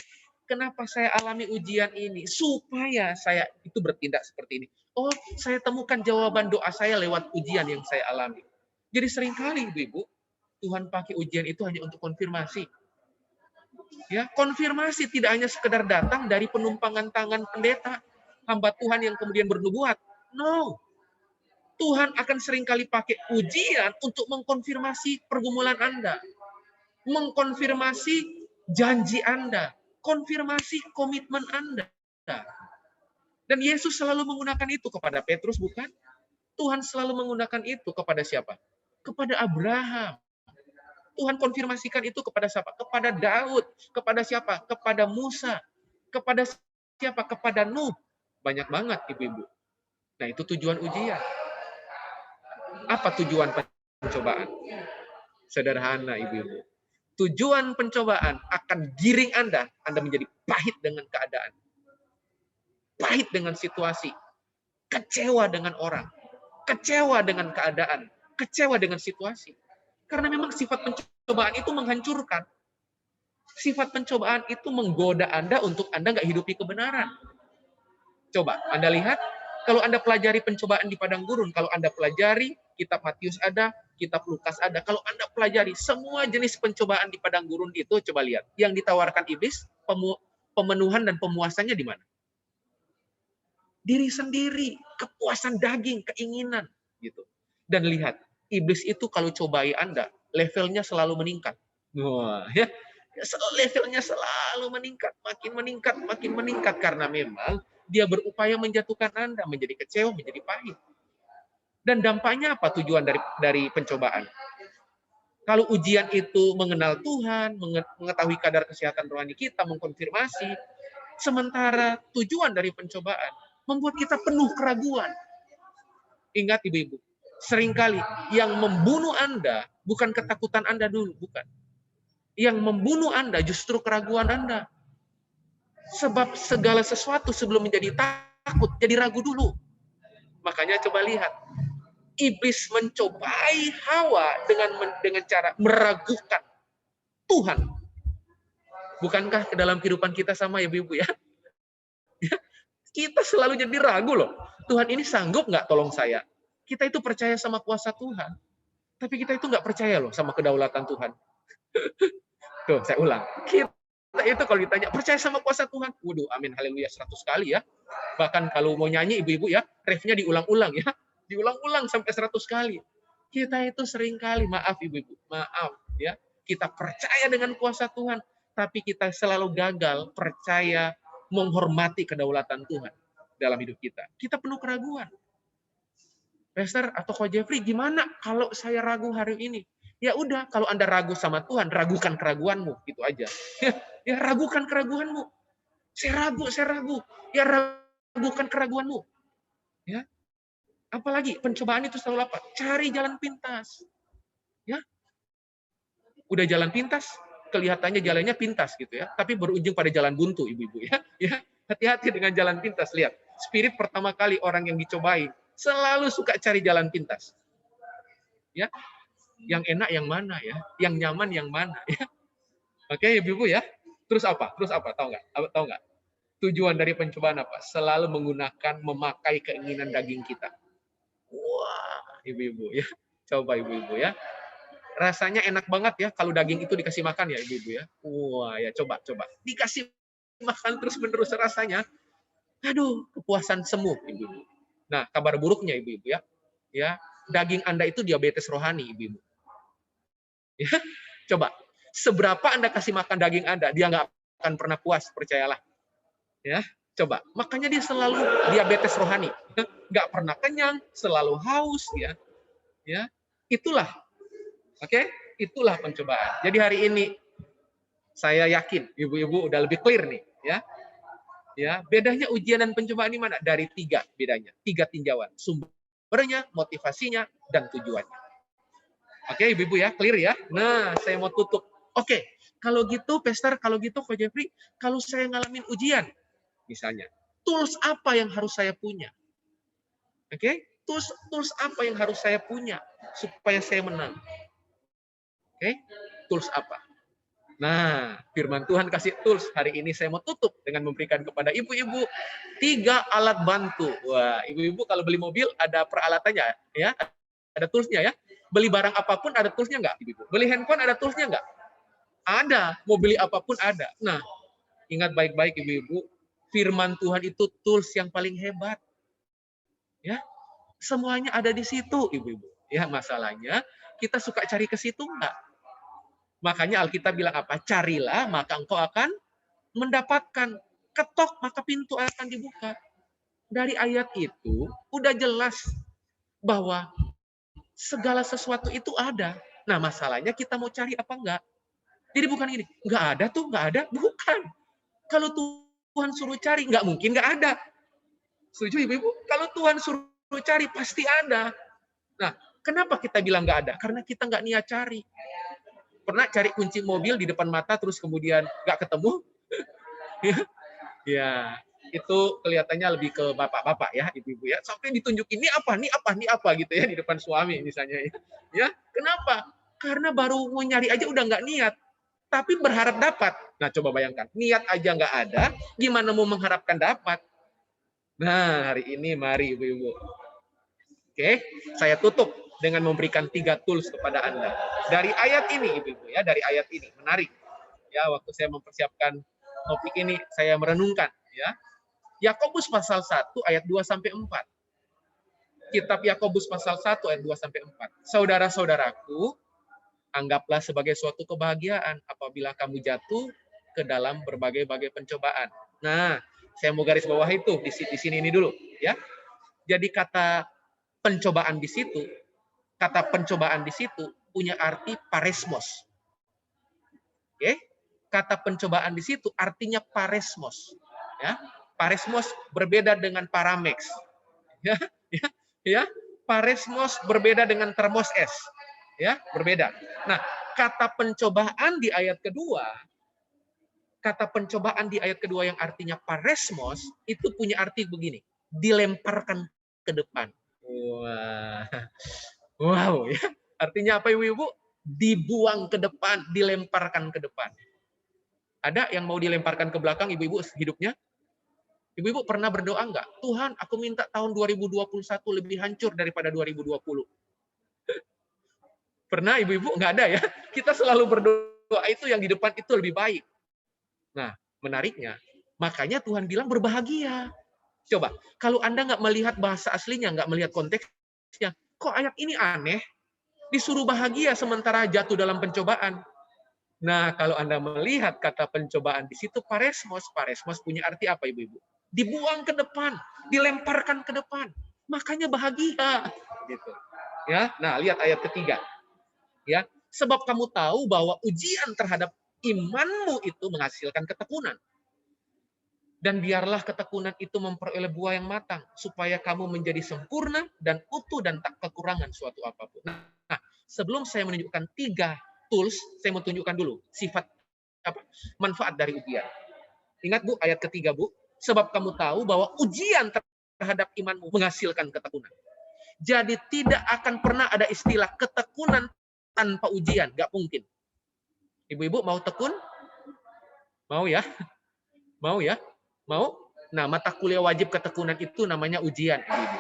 kenapa saya alami ujian ini? Supaya saya itu bertindak seperti ini. Oh, saya temukan jawaban doa saya lewat ujian yang saya alami. Jadi seringkali, Ibu-ibu, Tuhan pakai ujian itu hanya untuk konfirmasi. Ya, konfirmasi tidak hanya sekedar datang dari penumpangan tangan pendeta, hamba Tuhan yang kemudian bernubuat. No. Tuhan akan seringkali pakai ujian untuk mengkonfirmasi pergumulan Anda. Mengkonfirmasi janji Anda. Konfirmasi komitmen Anda. Dan Yesus selalu menggunakan itu kepada Petrus, bukan? Tuhan selalu menggunakan itu kepada siapa? Kepada Abraham. Tuhan konfirmasikan itu kepada siapa? Kepada Daud. Kepada siapa? Kepada Musa. Kepada siapa? Kepada Nuh. Banyak banget, Ibu-ibu. Nah, itu tujuan ujian. Apa tujuan pencobaan. Sederhana, ibu-ibu. Tujuan pencobaan akan giring Anda menjadi pahit dengan keadaan, pahit dengan situasi, kecewa dengan orang, kecewa dengan keadaan, kecewa dengan situasi. Karena memang sifat pencobaan itu menghancurkan. Sifat pencobaan itu menggoda Anda untuk Anda nggak hidupi kebenaran. Coba Anda lihat, kalau Anda pelajari pencobaan di padang gurun, kalau Anda pelajari kitab Matius ada, kitab Lukas ada, kalau Anda pelajari semua jenis pencobaan di padang gurun itu, coba lihat. Yang ditawarkan iblis, pemenuhan dan pemuasannya di mana? Diri sendiri, kepuasan daging, keinginan. Gitu. Dan lihat, iblis itu kalau cobai Anda, levelnya selalu meningkat. Wah, ya. Levelnya selalu meningkat, makin meningkat karena memang dia berupaya menjatuhkan Anda menjadi kecewa, menjadi pahit. Dan dampaknya apa tujuan dari pencobaan? Kalau ujian itu mengenal Tuhan, mengetahui kadar kesehatan rohani kita, mengkonfirmasi, sementara tujuan dari pencobaan membuat kita penuh keraguan. Ingat ibu-ibu, seringkali yang membunuh Anda bukan ketakutan Anda dulu, bukan. Yang membunuh Anda justru keraguan Anda. Sebab segala sesuatu sebelum menjadi takut, jadi ragu dulu. Makanya coba lihat, iblis mencobai Hawa dengan cara meragukan Tuhan. Bukankah ke dalam kehidupan kita sama ya ibu-ibu ya? Kita selalu jadi ragu loh. Tuhan ini sanggup nggak tolong saya? Kita itu percaya sama kuasa Tuhan. Tapi kita itu nggak percaya loh sama kedaulatan Tuhan. Tuh, saya ulang. Kita itu kalau ditanya, percaya sama kuasa Tuhan? Waduh, amin, haleluya, 100 kali ya. Bahkan kalau mau nyanyi, ibu-ibu ya, refnya diulang-ulang ya. Diulang-ulang sampai 100 kali. Kita itu sering kali, maaf ibu-ibu, maaf ya. Kita percaya dengan kuasa Tuhan, tapi kita selalu gagal percaya menghormati kedaulatan Tuhan dalam hidup kita. Kita penuh keraguan. Pastor atau Coach Jeffrey, gimana kalau saya ragu hari ini? Ya udah, kalau Anda ragu sama Tuhan, ragukan keraguanmu, gitu aja. Ya ragukan keraguanmu. Saya ragu. Ya ragukan keraguanmu. Ya. Apalagi pencobaan itu selalu apa? Cari jalan pintas. Ya. Udah jalan pintas, kelihatannya jalannya pintas gitu ya, tapi berujung pada jalan buntu, ibu-ibu ya. Ya, hati-hati dengan jalan pintas. Lihat, spirit pertama kali orang yang dicobai selalu suka cari jalan pintas. Ya. Yang enak yang mana ya? Yang nyaman yang mana ya? Oke, ibu-ibu ya. Terus apa? Tahu nggak? Tujuan dari pencobaan apa? Selalu memakai keinginan daging kita. Wah, ibu-ibu ya. Coba ibu-ibu ya. Rasanya enak banget ya kalau daging itu dikasih makan ya ibu-ibu ya. Wah, ya coba. Dikasih makan terus-menerus rasanya. Aduh, kepuasan semu ibu-ibu. Nah, kabar buruknya ibu-ibu ya. Ya, daging Anda itu diabetes rohani ibu-ibu. Ya, coba. Seberapa Anda kasih makan daging Anda, dia nggak akan pernah puas, percayalah. Ya, coba. Makanya dia selalu diabetes rohani. Nggak pernah kenyang, selalu haus. Ya, itulah. Oke, itulah pencobaan. Jadi hari ini saya yakin ibu-ibu udah lebih clear nih. Ya, bedanya ujian dan pencobaan ini mana? Dari 3 bedanya. 3 tinjauan. Sumbernya, motivasinya, dan tujuannya. Oke, ibu-ibu ya, clear ya. Nah, saya mau tutup. Oke, kalau gitu, Pastor, kalau gitu, Coach Jeffrey, kalau saya ngalamin ujian, misalnya, tools apa yang harus saya punya? Oke, tools apa yang harus saya punya supaya saya menang? Oke, tools apa? Nah, firman Tuhan kasih tools. Hari ini saya mau tutup dengan memberikan kepada ibu-ibu 3 alat bantu. Wah, ibu-ibu kalau beli mobil ada peralatannya ya, ada toolsnya ya. Beli barang apapun ada toolsnya nggak, ibu-ibu? Beli handphone ada toolsnya nggak? Ada. Mau beli apapun ada. Nah, ingat baik-baik ibu-ibu, firman Tuhan itu tools yang paling hebat. Ya, semuanya ada di situ, ibu-ibu. Ya, masalahnya kita suka cari ke situ nggak? Makanya Alkitab bilang apa? Carilah, maka engkau akan mendapatkan. Ketok, maka pintu akan dibuka. Dari ayat itu, udah jelas bahwa segala sesuatu itu ada. Nah, masalahnya kita mau cari apa enggak? Jadi bukan gini, enggak ada tuh, enggak ada. Bukan. Kalau Tuhan suruh cari, enggak mungkin enggak ada. Setuju ibu-ibu? Kalau Tuhan suruh cari, pasti ada. Nah, Kenapa kita bilang nggak ada? Karena kita nggak niat cari. Pernah cari kunci mobil di depan mata terus kemudian nggak ketemu? Ya, itu kelihatannya lebih ke bapak-bapak ya, ibu-ibu ya. Sampai ditunjukin, ini apa, ini apa, ini apa gitu ya di depan suami misalnya. Ya, kenapa? Karena baru mau nyari aja udah nggak niat. Tapi berharap dapat. Nah, coba bayangkan, niat aja nggak ada, gimana mau mengharapkan dapat? Nah, hari ini mari ibu-ibu. Oke, saya tutup dengan memberikan 3 tools kepada Anda. Dari ayat ini, ibu-ibu ya, dari ayat ini. Menarik. Ya, waktu saya mempersiapkan topik ini, saya merenungkan. Ya, Yakobus pasal 1 ayat 2 sampai 4. Kitab Yakobus pasal 1 ayat 2 sampai 4. Saudara-saudaraku, anggaplah sebagai suatu kebahagiaan apabila kamu jatuh ke dalam berbagai-bagai pencobaan. Nah, saya mau garis bawah itu di sini ini dulu, ya. Jadi kata pencobaan di situ, punya arti paresmos. Oke? Kata pencobaan di situ artinya paresmos. Ya, paresmos berbeda dengan paramex. Ya, ya, ya. Paresmos berbeda dengan termos es. Ya, berbeda. Nah, kata pencobaan di ayat kedua yang artinya paresmos itu punya arti begini, dilemparkan ke depan. Wah. Wow, ya. Artinya apa ibu-ibu? Dibuang ke depan, dilemparkan ke depan. Ada yang mau dilemparkan ke belakang ibu-ibu hidupnya? Ibu-ibu pernah berdoa enggak? Tuhan, aku minta tahun 2021 lebih hancur daripada 2020. Pernah ibu-ibu? Enggak ada ya. Kita selalu berdoa itu yang di depan itu lebih baik. Nah, menariknya, makanya Tuhan bilang berbahagia. Coba, kalau Anda nggak melihat bahasa aslinya, nggak melihat konteksnya, kok ayat ini aneh? Disuruh bahagia sementara jatuh dalam pencobaan. Nah, kalau Anda melihat kata pencobaan di situ paresmos punya arti apa ibu-ibu? Dibuang ke depan, dilemparkan ke depan. Makanya bahagia, gitu. Ya, nah lihat ayat ketiga. Ya, sebab kamu tahu bahwa ujian terhadap imanmu itu menghasilkan ketekunan. Dan biarlah ketekunan itu memperoleh buah yang matang, supaya kamu menjadi sempurna dan utuh dan tak kekurangan suatu apapun. Nah, sebelum saya menunjukkan 3 tools, saya mau tunjukkan dulu sifat manfaat dari ujian. Ingat Bu, ayat ketiga Bu, sebab kamu tahu bahwa ujian terhadap imanmu menghasilkan ketekunan. Jadi tidak akan pernah ada istilah ketekunan tanpa ujian, nggak mungkin. Ibu-ibu mau tekun? Mau ya? Mau ya? Mau? Nah, mata kuliah wajib ketekunan itu namanya ujian, ibu-ibu.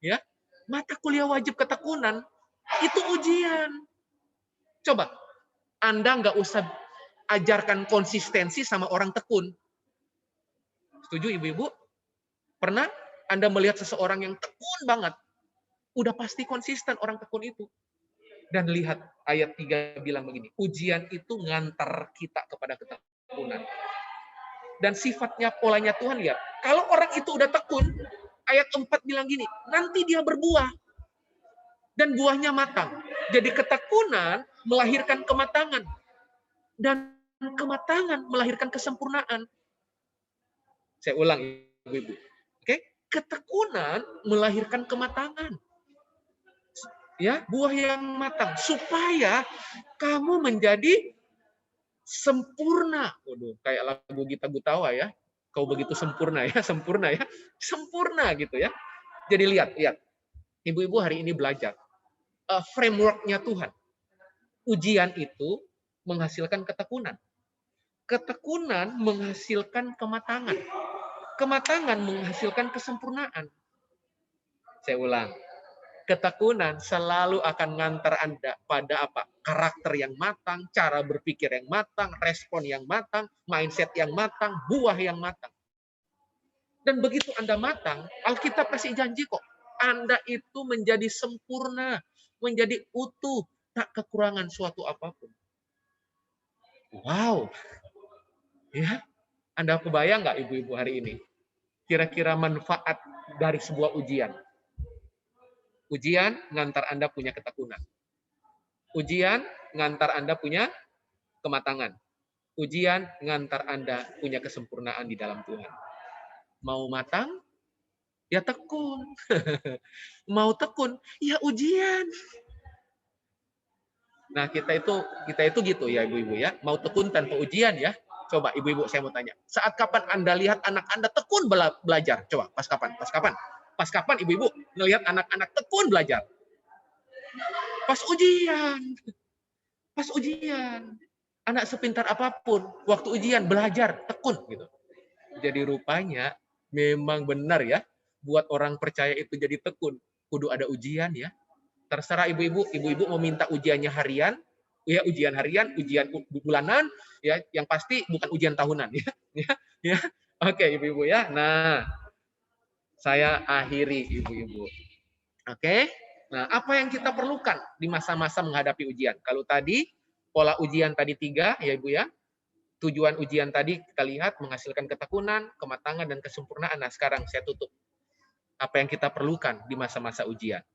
Ya, mata kuliah wajib ketekunan itu ujian. Coba, Anda nggak usah ajarkan konsistensi sama orang tekun. Setuju, ibu-ibu? Pernah Anda melihat seseorang yang tekun banget? Udah pasti konsisten orang tekun itu. Dan lihat ayat 3 bilang begini, ujian itu ngantar kita kepada ketekunan. Dan sifatnya, polanya Tuhan lihat. Kalau orang itu udah tekun, ayat 4 bilang gini, nanti dia berbuah. Dan buahnya matang. Jadi ketekunan melahirkan kematangan. Dan kematangan melahirkan kesempurnaan. Saya ulang, ibu-ibu. Oke? Ketekunan melahirkan kematangan. Ya, buah yang matang. Supaya kamu menjadi sempurna. Waduh, kayak lagu Gita Gutawa ya. Kau begitu sempurna ya, sempurna ya. Sempurna gitu ya. Jadi lihat. Ibu-ibu hari ini belajar. Framework-nya Tuhan. Ujian itu menghasilkan ketekunan. Ketekunan menghasilkan kematangan. Kematangan menghasilkan kesempurnaan. Saya ulang. Ketekunan selalu akan ngantar Anda pada apa? Karakter yang matang, cara berpikir yang matang, respon yang matang, mindset yang matang, buah yang matang. Dan begitu Anda matang, Alkitab kasih janji kok. Anda itu menjadi sempurna, menjadi utuh, tak kekurangan suatu apapun. Wow. Ya, Anda kebayang nggak ibu-ibu hari ini? Kira-kira manfaat dari sebuah ujian. Ujian ngantar Anda punya ketekunan. Ujian ngantar Anda punya kematangan. Ujian ngantar Anda punya kesempurnaan di dalam Tuhan. Mau matang? Ya tekun. Mau tekun, ya ujian. Nah, kita itu gitu ya ibu-ibu ya, mau tekun tanpa ujian ya. Coba ibu-ibu saya mau tanya, saat kapan Anda lihat anak Anda tekun belajar? Coba, pas kapan? Pas kapan? Pas kapan ibu-ibu ngelihat anak-anak tekun belajar? Pas ujian. Pas ujian. Anak sepintar apapun, waktu ujian belajar tekun gitu. Jadi rupanya memang benar ya, buat orang percaya itu jadi tekun, kudu ada ujian ya. Terserah ibu-ibu, ibu-ibu mau minta ujiannya harian, ya ujian harian, ujian bulanan, ya yang pasti bukan ujian tahunan ya. Ya, ya. Oke, ibu-ibu ya. Nah, saya akhiri ibu-ibu. Oke. Nah, apa yang kita perlukan di masa-masa menghadapi ujian? Kalau tadi pola ujian tadi 3 ya Ibu ya. Tujuan ujian tadi kita lihat menghasilkan ketekunan, kematangan dan kesempurnaan. Nah, sekarang saya tutup. Apa yang kita perlukan di masa-masa ujian?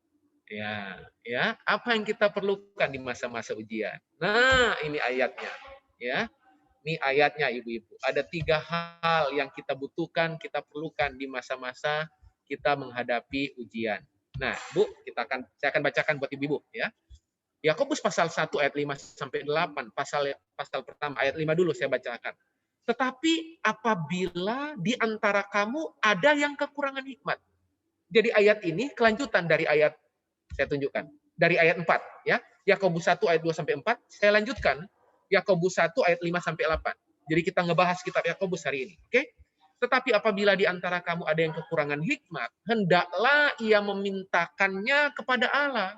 Ya, ya, apa yang kita perlukan di masa-masa ujian? Nah, ini ayatnya. Ya, ini ayatnya ibu-ibu. Ada 3 hal yang kita butuhkan, kita perlukan di masa-masa kita menghadapi ujian. Nah, Bu, saya akan bacakan buat ibu-ibu ya. Yakobus pasal 1 ayat 5 sampai 8, pasal pertama ayat 5 dulu saya bacakan. Tetapi apabila di antara kamu ada yang kekurangan hikmat. Jadi ayat ini kelanjutan dari ayat saya tunjukkan. Dari ayat 4 ya. Yakobus 1 ayat 2 sampai 4, saya lanjutkan. Yakobus 1 ayat 5 sampai 8. Jadi kita ngebahas kitab Yakobus hari ini, oke? Tetapi apabila di antara kamu ada yang kekurangan hikmat, hendaklah ia memintakannya kepada Allah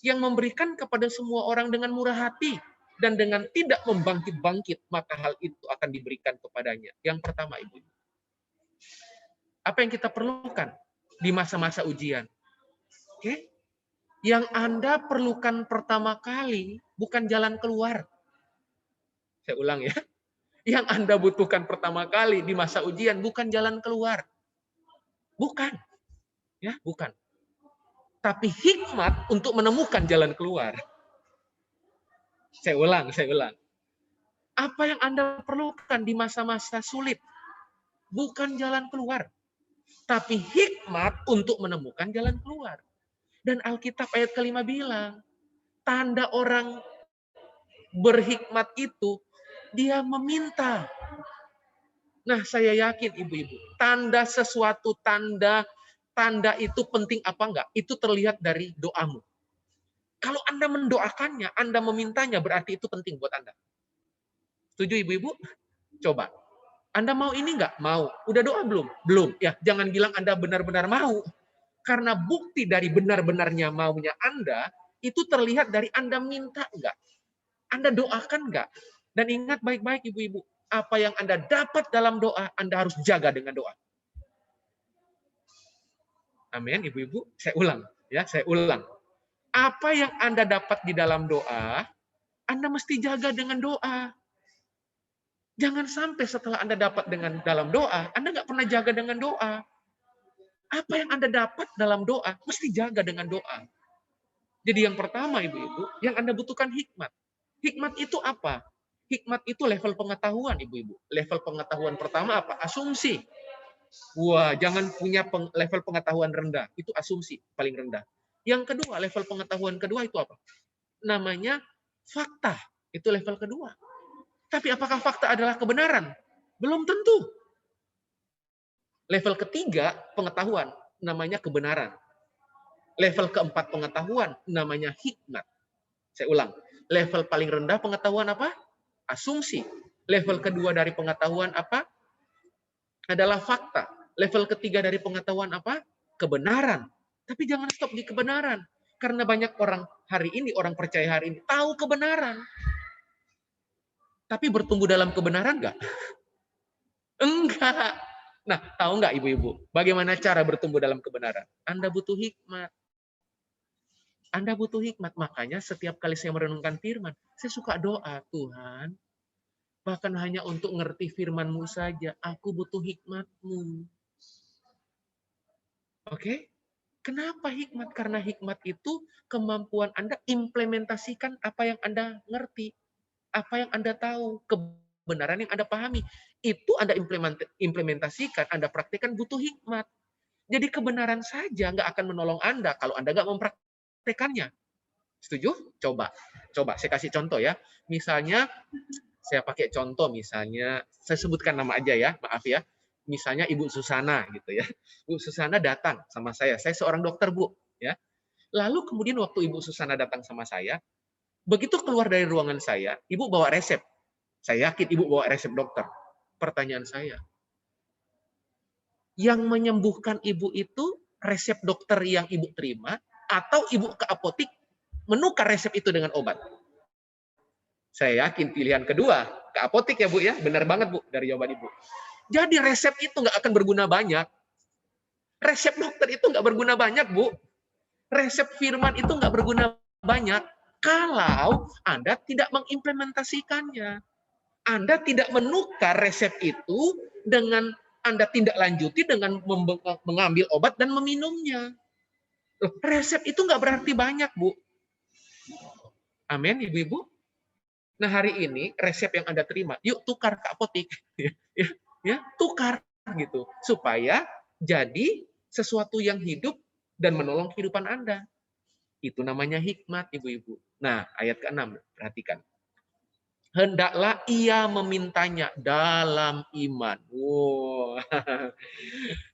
yang memberikan kepada semua orang dengan murah hati dan dengan tidak membangkit-bangkit, maka hal itu akan diberikan kepadanya. Yang pertama, Ibu. Apa yang kita perlukan di masa-masa ujian? Oke? Yang Anda perlukan pertama kali bukan jalan keluar. Saya ulang ya. Yang Anda butuhkan pertama kali di masa ujian bukan jalan keluar. Bukan. Ya, bukan. Tapi hikmat untuk menemukan jalan keluar. Saya ulang. Apa yang Anda perlukan di masa-masa sulit bukan jalan keluar, tapi hikmat untuk menemukan jalan keluar. Dan Alkitab ayat kelima bilang, tanda orang berhikmat itu dia meminta. Nah, saya yakin ibu-ibu, tanda itu penting apa enggak? Itu terlihat dari doamu. Kalau Anda mendoakannya, Anda memintanya, berarti itu penting buat Anda. Setuju ibu-ibu? Coba. Anda mau ini enggak? Mau. Udah doa belum? Belum. Ya, jangan bilang Anda benar-benar mau. Karena bukti dari benar-benarnya maunya Anda, itu terlihat dari Anda minta enggak? Anda doakan enggak? Dan ingat baik-baik ibu-ibu, apa yang Anda dapat dalam doa, Anda harus jaga dengan doa. Amin, ibu-ibu. Saya ulang. Ya, saya ulang. Apa yang Anda dapat di dalam doa, Anda mesti jaga dengan doa. Jangan sampai setelah Anda dapat dengan dalam doa, Anda nggak pernah jaga dengan doa. Apa yang Anda dapat dalam doa, mesti jaga dengan doa. Jadi yang pertama, ibu-ibu, yang Anda butuhkan hikmat. Hikmat itu apa? Hikmat itu level pengetahuan, ibu-ibu. Level pengetahuan pertama apa? Asumsi. Wah, jangan punya level pengetahuan rendah. Itu asumsi paling rendah. Yang kedua, level pengetahuan kedua itu apa? Namanya fakta. Itu level kedua. Tapi apakah fakta adalah kebenaran? Belum tentu. Level ketiga, pengetahuan. Namanya kebenaran. Level keempat, pengetahuan. Namanya hikmat. Saya ulang. Level paling rendah pengetahuan apa? Asumsi. Level kedua dari pengetahuan apa? Adalah fakta. Level ketiga dari pengetahuan apa? Kebenaran. Tapi jangan stop di kebenaran. Karena banyak orang hari ini, orang percaya hari ini, tahu kebenaran. Tapi bertumbuh dalam kebenaran enggak? Enggak. Nah, tahu enggak ibu-ibu? Bagaimana cara bertumbuh dalam kebenaran? Anda butuh hikmat. Anda butuh hikmat. Makanya setiap kali saya merenungkan firman, saya suka doa, Tuhan, bahkan hanya untuk ngerti firman-Mu saja, aku butuh hikmat-Mu. Oke? Kenapa hikmat? Karena hikmat itu kemampuan Anda implementasikan apa yang Anda ngerti, apa yang Anda tahu, kebenaran yang Anda pahami. Itu Anda implementasikan, Anda praktikkan butuh hikmat. Jadi kebenaran saja nggak akan menolong Anda kalau Anda nggak mempraktekannya. Setuju? Coba. Coba saya kasih contoh ya. Misalnya, saya pakai contoh misalnya, saya sebutkan nama aja ya, maaf ya. Misalnya Ibu Susana gitu ya. Bu Susana datang sama saya seorang dokter Bu. Ya. Lalu kemudian waktu Ibu Susana datang sama saya, begitu keluar dari ruangan saya, Ibu bawa resep. Saya yakin Ibu bawa resep dokter. Pertanyaan saya, yang menyembuhkan Ibu itu resep dokter yang Ibu terima, atau Ibu ke apotik menukar resep itu dengan obat? Saya yakin pilihan kedua, ke apotik ya Bu ya. Benar banget Bu dari jawaban Ibu. Jadi resep itu nggak akan berguna banyak. Resep dokter itu nggak berguna banyak Bu. Resep firman itu nggak berguna banyak kalau Anda tidak mengimplementasikannya. Anda tidak menukar resep itu dengan Anda tindak lanjuti dengan mengambil obat dan meminumnya. Resep itu nggak berarti banyak, Bu. Amin, Ibu-Ibu. Nah, hari ini resep yang Anda terima, yuk tukar ke apotik. ya, tukar gitu. Supaya jadi sesuatu yang hidup dan menolong kehidupan Anda. Itu namanya hikmat, Ibu-Ibu. Nah, ayat ke-6, perhatikan. Hendaklah ia memintanya dalam iman. Wow.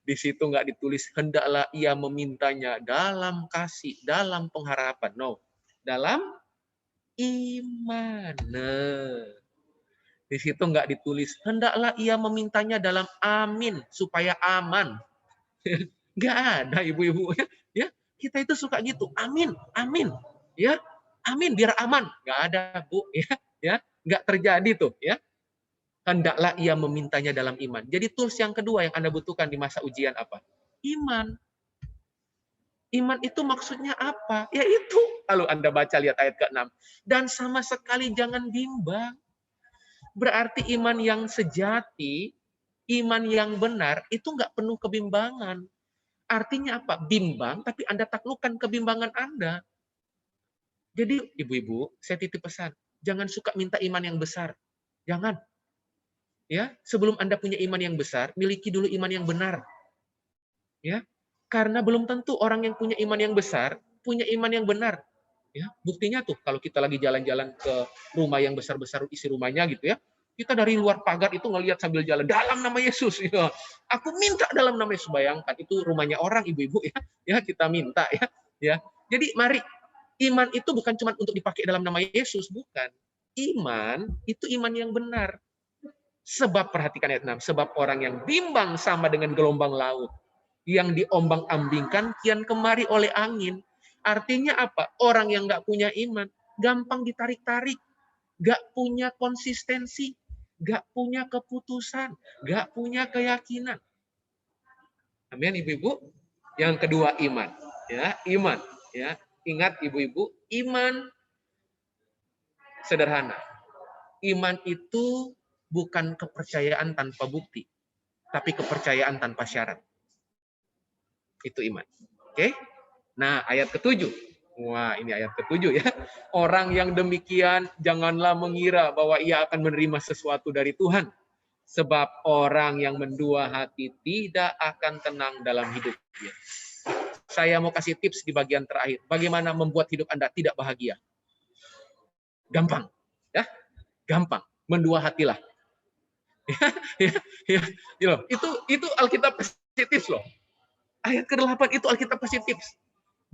Di situ nggak ditulis hendaklah ia memintanya dalam kasih, dalam pengharapan. No, dalam iman. Nah, di situ nggak ditulis hendaklah ia memintanya dalam amin supaya aman. Nggak ada ibu-ibu. Ya, kita itu suka gitu. Amin, amin. Ya, amin biar aman. Nggak ada Bu. Ya, nggak terjadi tuh. Ya, hendaklah ia memintanya dalam iman. Jadi tools yang kedua yang Anda butuhkan di masa ujian apa? Iman. Iman itu maksudnya apa? Ya itu. Kalau Anda baca lihat ayat ke-6. Dan sama sekali jangan bimbang. Berarti iman yang sejati, iman yang benar, itu nggak penuh kebimbangan. Artinya apa? Bimbang, tapi Anda taklukkan kebimbangan Anda. Jadi, ibu-ibu, saya titip pesan. Jangan suka minta iman yang besar. Jangan. Ya, sebelum Anda punya iman yang besar, miliki dulu iman yang benar. Ya, karena belum tentu orang yang punya iman yang besar punya iman yang benar. Ya, buktinya tuh kalau kita lagi jalan-jalan ke rumah yang besar-besar isi rumahnya gitu ya, kita dari luar pagar itu ngelihat sambil jalan dalam nama Yesus. Ya. Aku minta dalam nama Yesus. Bayangkan itu rumahnya orang ibu-ibu ya, ya kita minta ya, ya. Jadi mari iman itu bukan cuma untuk dipakai dalam nama Yesus, bukan. Iman itu iman yang benar. Sebab perhatikan ayat 6, sebab orang yang bimbang sama dengan gelombang laut yang diombang-ambingkan kian kemari oleh angin. Artinya apa? Orang yang nggak punya iman, gampang ditarik-tarik, nggak punya konsistensi, nggak punya keputusan, nggak punya keyakinan. Amin, ibu-ibu. Yang kedua iman, ya iman, ya ingat ibu-ibu, iman sederhana. Iman itu bukan kepercayaan tanpa bukti, tapi kepercayaan tanpa syarat. Itu iman. Oke? Nah, ayat ke-7. Wah, ini ayat ke-7 ya. Orang yang demikian janganlah mengira bahwa ia akan menerima sesuatu dari Tuhan. Sebab orang yang mendua hati tidak akan tenang dalam hidupnya. Saya mau kasih tips di bagian terakhir. Bagaimana membuat hidup Anda tidak bahagia? Gampang. Ya, gampang. Mendua hatilah. Itu Alkitab kasih tips loh. Ayat ke-8 itu Alkitab kasih tips.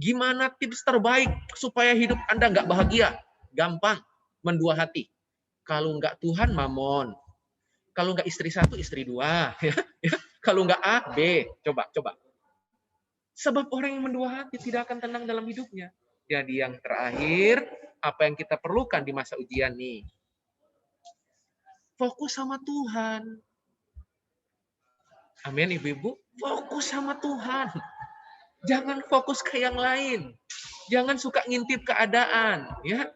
Gimana tips terbaik supaya hidup Anda nggak bahagia? Gampang, mendua hati. Kalau nggak Tuhan, mamon. Kalau nggak istri satu, istri dua. Kalau nggak A, B. Coba. Sebab orang yang mendua hati tidak akan tenang dalam hidupnya. Jadi yang terakhir, apa yang kita perlukan di masa ujian nih? Fokus sama Tuhan. Amin, ibu-ibu. Fokus sama Tuhan. Jangan fokus ke yang lain. Jangan suka ngintip keadaan, ya.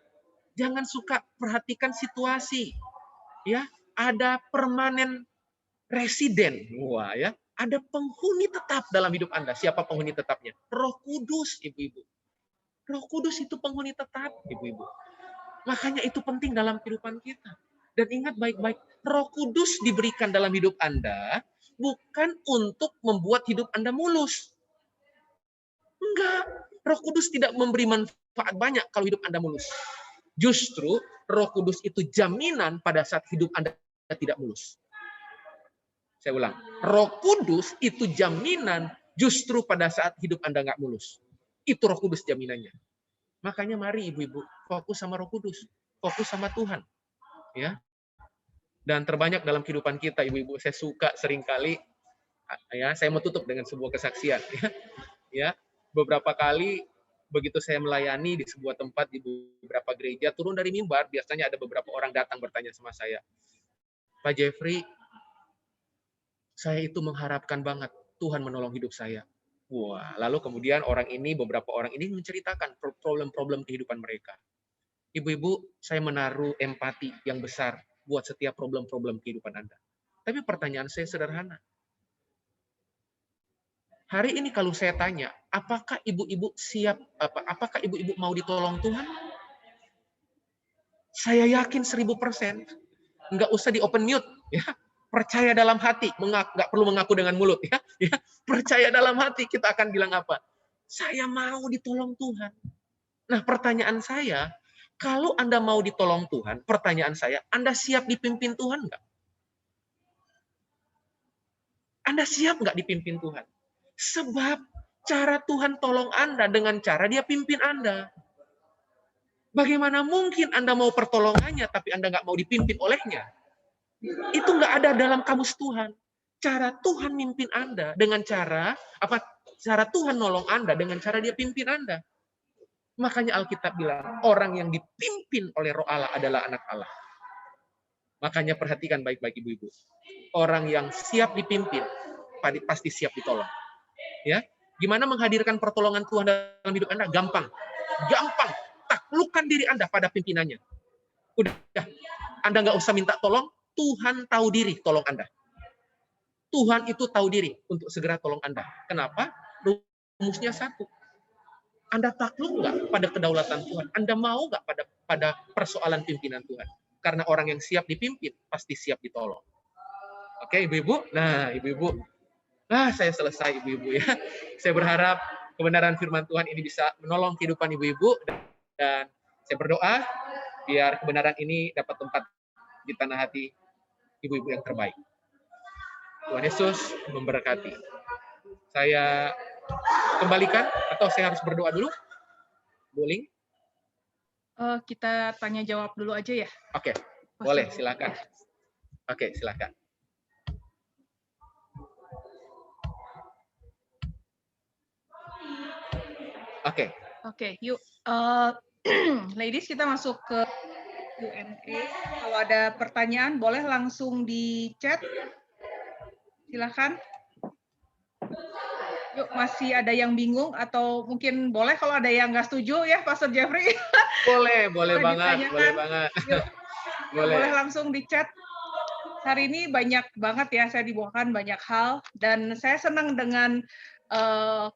Jangan suka perhatikan situasi. Ya, ada permanen residen. Wah, ya. Ada penghuni tetap dalam hidup Anda. Siapa penghuni tetapnya? Roh Kudus, ibu-ibu. Roh Kudus itu penghuni tetap, ibu-ibu. Makanya itu penting dalam kehidupan kita. Dan ingat baik-baik, Roh Kudus diberikan dalam hidup Anda bukan untuk membuat hidup Anda mulus. Enggak. Roh Kudus tidak memberi manfaat banyak kalau hidup Anda mulus. Justru Roh Kudus itu jaminan pada saat hidup Anda tidak mulus. Saya ulang. Roh Kudus itu jaminan justru pada saat hidup Anda nggak mulus. Itu Roh Kudus jaminannya. Makanya mari ibu-ibu fokus sama Roh Kudus, fokus sama Tuhan, ya. Dan terbanyak dalam kehidupan kita, ibu-ibu, saya suka seringkali, ya, saya mau tutup dengan sebuah kesaksian, ya. Beberapa kali begitu saya melayani di sebuah tempat di beberapa gereja, turun dari mimbar, biasanya ada beberapa orang datang bertanya sama saya, Pak Jeffrey, saya itu mengharapkan banget Tuhan menolong hidup saya. Wah, lalu kemudian beberapa orang ini menceritakan problem-problem kehidupan mereka. Ibu-ibu, saya menaruh empati yang besar buat setiap problem-problem kehidupan Anda. Tapi pertanyaan saya sederhana. Hari ini kalau saya tanya, apakah ibu-ibu siap, apakah ibu-ibu mau ditolong Tuhan? Saya yakin 1000%. Nggak usah di open mute, ya. Percaya dalam hati, nggak perlu mengaku dengan mulut, ya. Percaya dalam hati, kita akan bilang apa? Saya mau ditolong Tuhan. Nah, pertanyaan saya, kalau Anda mau ditolong Tuhan, pertanyaan saya, Anda siap dipimpin Tuhan nggak? Anda siap nggak dipimpin Tuhan? Sebab cara Tuhan tolong Anda dengan cara Dia pimpin Anda. Bagaimana mungkin Anda mau pertolongannya, tapi Anda nggak mau dipimpin olehnya? Itu nggak ada dalam kamus Tuhan. Cara Tuhan mimpin Anda dengan cara cara Tuhan nolong Anda dengan cara Dia pimpin Anda. Makanya Alkitab bilang orang yang dipimpin oleh Roh Allah adalah anak Allah. Makanya perhatikan baik-baik ibu-ibu. Orang yang siap dipimpin pasti siap ditolong. Ya, gimana menghadirkan pertolongan Tuhan dalam hidup Anda? Gampang, gampang. Taklukkan diri Anda pada pimpinannya. Udah, Anda nggak usah minta tolong. Tuhan tahu diri tolong Anda. Tuhan itu tahu diri untuk segera tolong Anda. Kenapa? Rumusnya satu. Anda takluk nggak pada kedaulatan Tuhan? Anda mau nggak pada persoalan pimpinan Tuhan? Karena orang yang siap dipimpin pasti siap ditolong. Oke, ibu-ibu. Nah, ibu-ibu. Saya selesai, ibu-ibu, ya. Saya berharap kebenaran firman Tuhan ini bisa menolong kehidupan ibu-ibu, dan saya berdoa biar kebenaran ini dapat tempat di tanah hati ibu-ibu yang terbaik. Tuhan Yesus memberkati. Saya kembalikan atau saya harus berdoa dulu? Boleh? Kita tanya jawab dulu aja ya. Oke, boleh, silakan. Oke, silakan. Oke, yuk. Ladies, kita masuk ke Q&A. Kalau ada pertanyaan, boleh langsung di chat. Silakan. Yuk, masih ada yang bingung atau mungkin boleh kalau ada yang nggak setuju ya, Pastor Jeffrey? Boleh banget, boleh banget. Yuk, boleh langsung di chat. Hari ini banyak banget ya, saya dibawakan banyak hal, dan saya senang dengan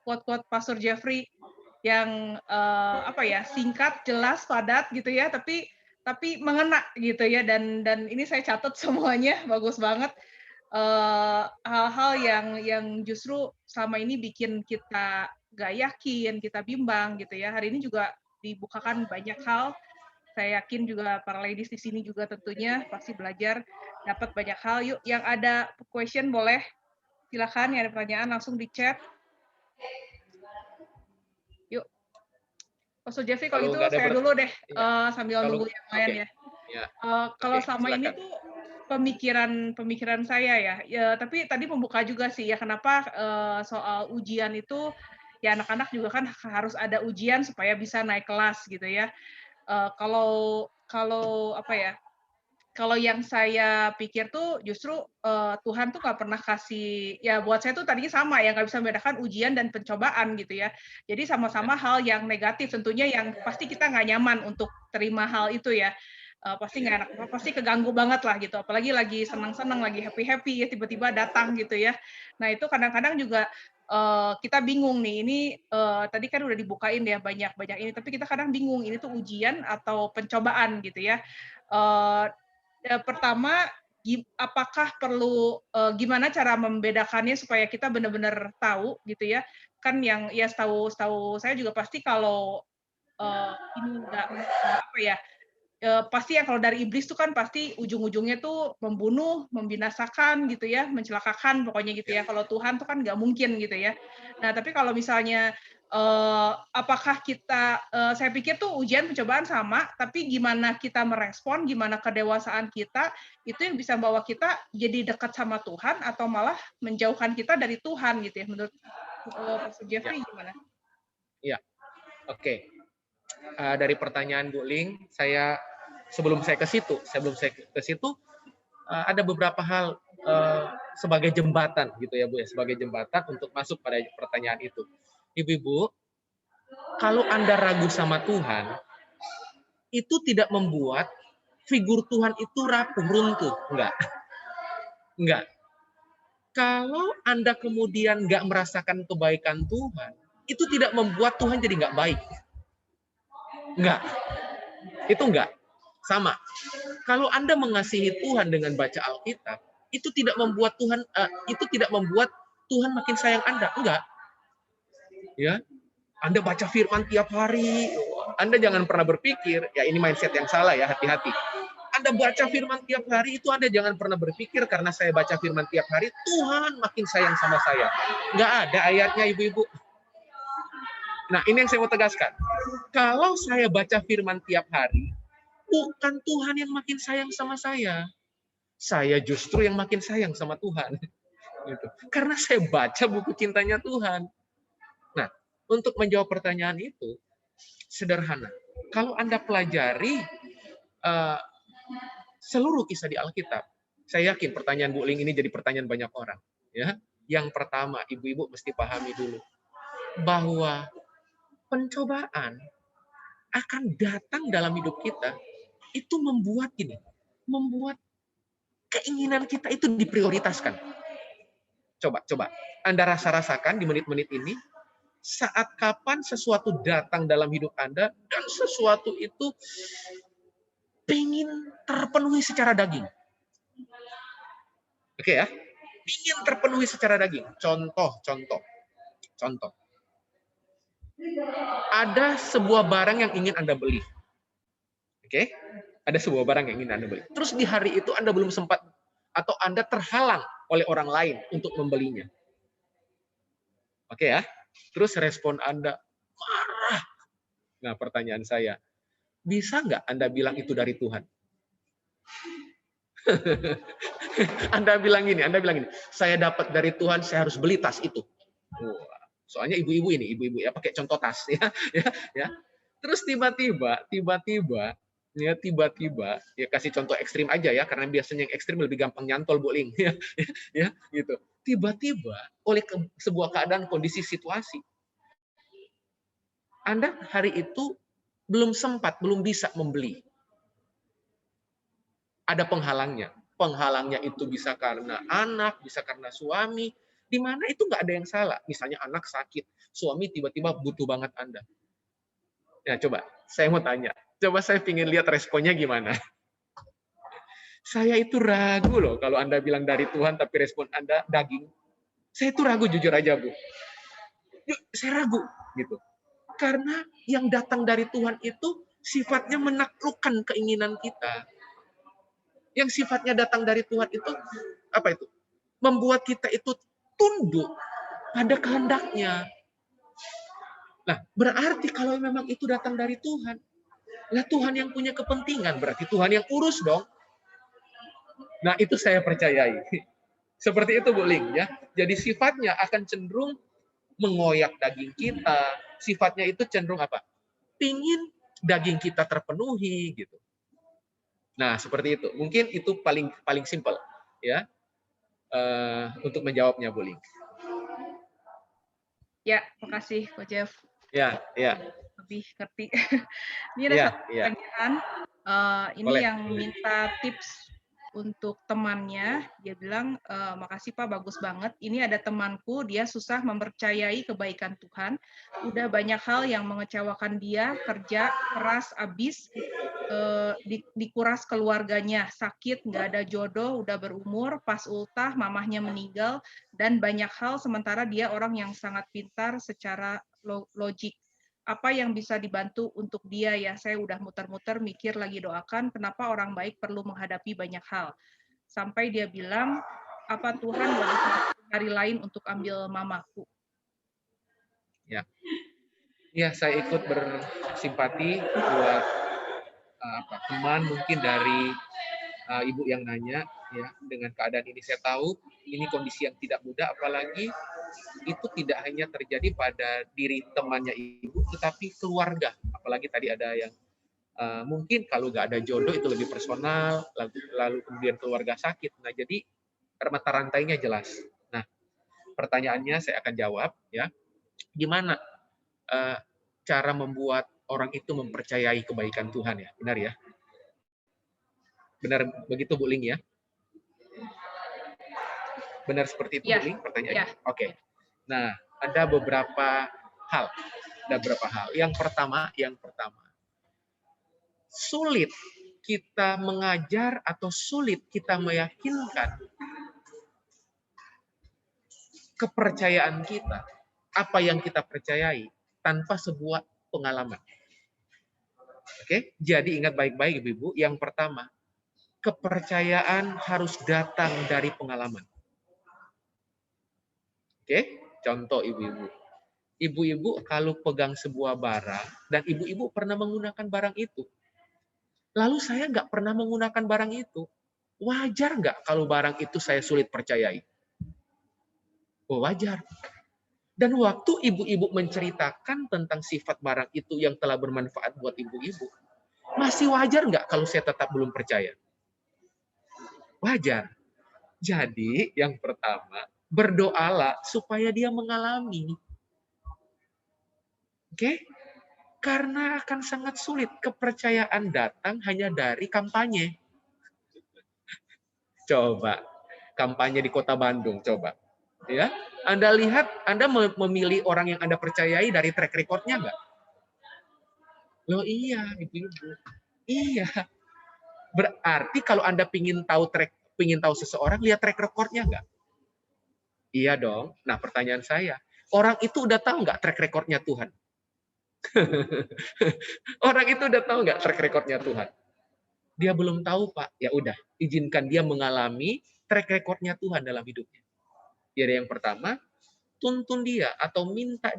quote-quote Pastor Jeffrey yang singkat, jelas, padat gitu ya, tapi mengena gitu ya, dan ini saya catat semuanya, bagus banget. Hal-hal yang justru selama ini bikin kita nggak yakin, kita bimbang gitu ya. Hari ini juga dibukakan banyak hal. Saya yakin juga para ladies di sini juga tentunya pasti belajar, dapat banyak hal. Yuk, yang ada question boleh silakan, yang ada pertanyaan langsung di chat. Yuk, Pastor Jeffrey, kalau gitu saya dulu deh, sambil nunggu yang lain ya. Kalau selama ini tuh pemikiran saya ya, tapi tadi membuka juga sih ya, kenapa soal ujian itu, ya anak-anak juga kan harus ada ujian supaya bisa naik kelas gitu ya. Kalau yang saya pikir tuh justru Tuhan tuh nggak pernah kasih, ya buat saya tuh tadinya sama ya, nggak bisa membedakan ujian dan pencobaan gitu ya. Jadi sama-sama hal yang negatif tentunya, yang pasti kita nggak nyaman untuk terima hal itu ya. Pasti nggak enak, pasti keganggu banget lah gitu. Apalagi lagi senang-senang, lagi happy-happy ya, tiba-tiba datang gitu ya. Nah itu kadang-kadang juga kita bingung nih, ini tadi kan udah dibukain ya banyak-banyak ini, tapi kita kadang bingung ini tuh ujian atau pencobaan gitu ya. Pertama, apakah perlu gimana cara membedakannya supaya kita benar-benar tahu gitu ya, kan yang ya setahu setahu saya juga pasti kalau, ini nggak apa ya, pasti ya kalau dari iblis tuh kan pasti ujung-ujungnya tuh membunuh, membinasakan gitu ya, mencelakakan pokoknya gitu Ya, ya. Kalau Tuhan tuh kan nggak mungkin gitu ya. Nah, tapi kalau misalnya, apakah kita saya pikir tuh ujian pencobaan sama, tapi gimana kita merespon, gimana kedewasaan kita, itu yang bisa bawa kita jadi dekat sama Tuhan atau malah menjauhkan kita dari Tuhan gitu ya, menurut, Pastor ya, Jeffrey gimana? ya. Oke. Dari pertanyaan Bu Ling, sebelum saya ke situ, ada beberapa hal sebagai jembatan gitu ya Bu ya, sebagai jembatan untuk masuk pada pertanyaan itu. Ibu-ibu, kalau Anda ragu sama Tuhan, itu tidak membuat figur Tuhan itu rapuh, runtuh. Enggak. Enggak. Kalau Anda kemudian nggak merasakan kebaikan Tuhan, itu tidak membuat Tuhan jadi nggak baik. Enggak. Itu enggak. Sama. Kalau Anda mengasihi Tuhan dengan baca Alkitab, itu tidak membuat Tuhan makin sayang Anda. Enggak. Ya. Anda baca firman tiap hari, Anda jangan pernah berpikir, ya ini mindset yang salah ya, hati-hati. Anda baca firman tiap hari, itu Anda jangan pernah berpikir karena saya baca firman tiap hari, Tuhan makin sayang sama saya. Nggak ada ayatnya, ibu-ibu. Nah, ini yang saya mau tegaskan. Kalau saya baca firman tiap hari, bukan Tuhan yang makin sayang sama saya justru yang makin sayang sama Tuhan. Gitu. Karena saya baca buku cintanya Tuhan. Nah, untuk menjawab pertanyaan itu, sederhana. Kalau Anda pelajari uh, seluruh kisah di Alkitab, saya yakin pertanyaan Bu Ling ini jadi pertanyaan banyak orang. Ya, yang pertama, ibu-ibu mesti pahami dulu bahwa pencobaan akan datang dalam hidup kita itu membuat keinginan kita itu diprioritaskan. Coba Anda rasakan di menit-menit ini, saat kapan sesuatu datang dalam hidup Anda dan sesuatu itu ingin terpenuhi secara daging. Oke ya, ingin terpenuhi secara daging. Contoh. Ada sebuah barang yang ingin Anda beli. Oke? Ada sebuah barang yang ingin Anda beli. Terus di hari itu Anda belum sempat atau Anda terhalang oleh orang lain untuk membelinya. Oke ya? Terus respon Anda marah. Nah, pertanyaan saya, bisa nggak Anda bilang itu dari Tuhan? Anda bilang gini, saya dapat dari Tuhan, saya harus beli tas itu. Soalnya ibu-ibu ya pakai contoh tas ya. Terus tiba-tiba ya kasih contoh ekstrim aja ya, karena biasanya yang ekstrim lebih gampang nyantol Bu Ling ya gitu. Tiba-tiba oleh sebuah keadaan, kondisi, situasi, Anda hari itu belum bisa membeli. Ada penghalangnya. Penghalangnya itu bisa karena anak, bisa karena suami, di mana itu nggak ada yang salah. Misalnya anak sakit, suami tiba-tiba butuh banget Anda. Ya, coba, saya mau tanya. Coba saya ingin lihat responnya gimana. Saya itu ragu loh kalau Anda bilang dari Tuhan tapi respon Anda daging. Saya itu ragu, jujur aja, Bu. Saya ragu gitu. Karena yang datang dari Tuhan itu sifatnya menaklukkan keinginan kita. Yang sifatnya datang dari Tuhan itu apa itu? Membuat kita itu tunduk pada kehendaknya. Nah, berarti kalau memang itu datang dari Tuhan, lah Tuhan yang punya kepentingan, berarti Tuhan yang urus dong. Nah, itu saya percayai. Seperti itu Bu Ling ya. Jadi sifatnya akan cenderung mengoyak daging kita. Sifatnya itu cenderung apa? Pingin daging kita terpenuhi gitu. Nah, seperti itu. Mungkin itu paling simpel ya. Untuk menjawabnya, Bu Ling. Ya, makasih Ko Jeff. Ya. Lebih ngerti. Ini ada satu Ya. pertanyaan, ini Boleh. yang minta tips untuk temannya, dia bilang, "Makasih Pak, bagus banget. Ini ada temanku, dia susah mempercayai kebaikan Tuhan. Udah banyak hal yang mengecewakan dia, kerja keras abis, dikuras keluarganya, sakit, nggak ada jodoh, udah berumur, pas ultah mamahnya meninggal, dan banyak hal sementara dia orang yang sangat pintar secara logik. Apa yang bisa dibantu untuk dia ya? Saya udah muter-muter mikir lagi doakan, kenapa orang baik perlu menghadapi banyak hal." Sampai dia bilang, "Apa Tuhan nggak bisa hari lain untuk ambil mamaku?" Ya, ya saya ikut bersimpati buat teman mungkin dari ibu yang nanya ya dengan keadaan ini. Saya tahu ini kondisi yang tidak mudah, apalagi itu tidak hanya terjadi pada diri temannya ibu, tetapi keluarga. Apalagi tadi ada yang mungkin kalau nggak ada jodoh itu lebih personal, lalu kemudian keluarga sakit. Nah, jadi mata rantainya jelas. Nah, pertanyaannya saya akan jawab ya. Gimana cara membuat orang itu mempercayai kebaikan Tuhan ya? Benar ya? Benar begitu Bu Ling ya? Benar seperti itu Bu Ya, Ling ya. pertanyaannya? Oke. Nah, ada beberapa hal. Ada beberapa hal. Yang pertama, sulit kita mengajar atau sulit kita meyakinkan kepercayaan kita, apa yang kita percayai tanpa sebuah pengalaman. Oke, jadi ingat baik-baik Ibu-ibu, yang pertama, kepercayaan harus datang dari pengalaman. Oke, contoh Ibu-ibu. Ibu-ibu kalau pegang sebuah barang dan ibu-ibu pernah menggunakan barang itu, lalu saya nggak pernah menggunakan barang itu, wajar nggak kalau barang itu saya sulit percayai? Oh, wajar. Dan waktu ibu-ibu menceritakan tentang sifat barang itu yang telah bermanfaat buat ibu-ibu, masih wajar nggak kalau saya tetap belum percaya? Wajar. Jadi yang pertama, berdoalah supaya dia mengalami. Oke? Karena akan sangat sulit kepercayaan datang hanya dari kampanye. Coba, kampanye di Kota Bandung, coba. Ya, Anda lihat, Anda memilih orang yang Anda percayai dari track record-nya nggak? Loh iya, ibu-ibu. Iya. Berarti kalau Anda pingin tahu seseorang, lihat track record-nya nggak? Iya dong. Nah, pertanyaan saya, orang itu udah tahu nggak track record-nya Tuhan? Orang itu udah tahu nggak track record-nya Tuhan? Dia belum tahu, Pak. Ya udah, izinkan dia mengalami track record-nya Tuhan dalam hidupnya. Jadi yang pertama, tuntun dia atau minta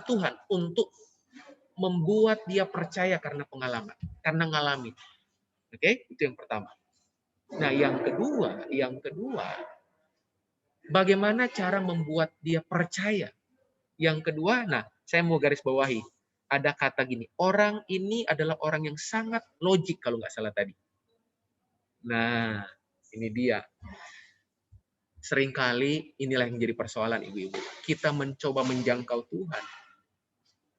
Tuhan untuk membuat dia percaya karena pengalaman, karena ngalami. Oke, itu yang pertama. Nah, yang kedua, bagaimana cara membuat dia percaya? Yang kedua, nah, saya mau garis bawahi. Ada kata gini, orang ini adalah orang yang sangat logik kalau nggak salah tadi. Nah, ini dia. Seringkali inilah yang jadi persoalan ibu-ibu. Kita mencoba menjangkau Tuhan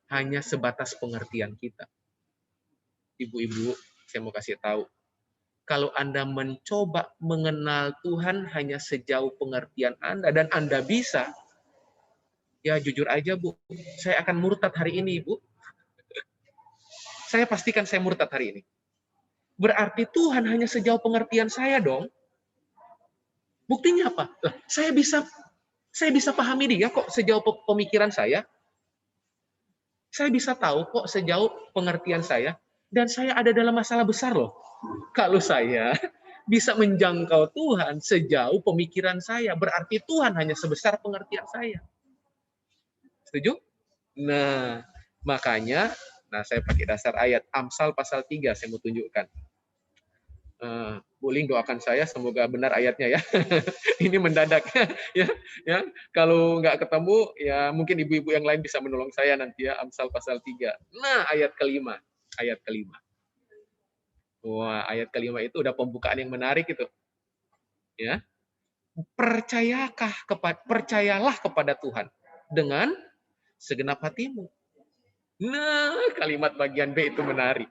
hanya sebatas pengertian kita. Ibu-ibu, saya mau kasih tahu. Kalau Anda mencoba mengenal Tuhan hanya sejauh pengertian Anda dan Anda bisa, ya jujur aja Bu, saya akan murtad hari ini Bu. Saya pastikan saya murtad hari ini. Berarti Tuhan hanya sejauh pengertian saya dong. Buktinya apa? Lah, saya bisa pahami dia kok sejauh pemikiran saya. Saya bisa tahu kok sejauh pengertian saya. Dan saya ada dalam masalah besar loh. Kalau saya bisa menjangkau Tuhan sejauh pemikiran saya, berarti Tuhan hanya sebesar pengertian saya. Setuju? Nah, makanya, saya pakai dasar ayat Amsal pasal 3, saya mau tunjukkan. Bu Ling doakan saya semoga benar ayatnya ya. Ini mendadak ya. Kalau nggak ketemu ya mungkin ibu-ibu yang lain bisa menolong saya nanti ya. Amsal pasal 3. Nah, ayat kelima. Wah, ayat kelima itu udah pembukaan yang menarik itu. Ya. Percayalah kepada Tuhan dengan segenap hatimu. Nah, kalimat bagian B itu menarik.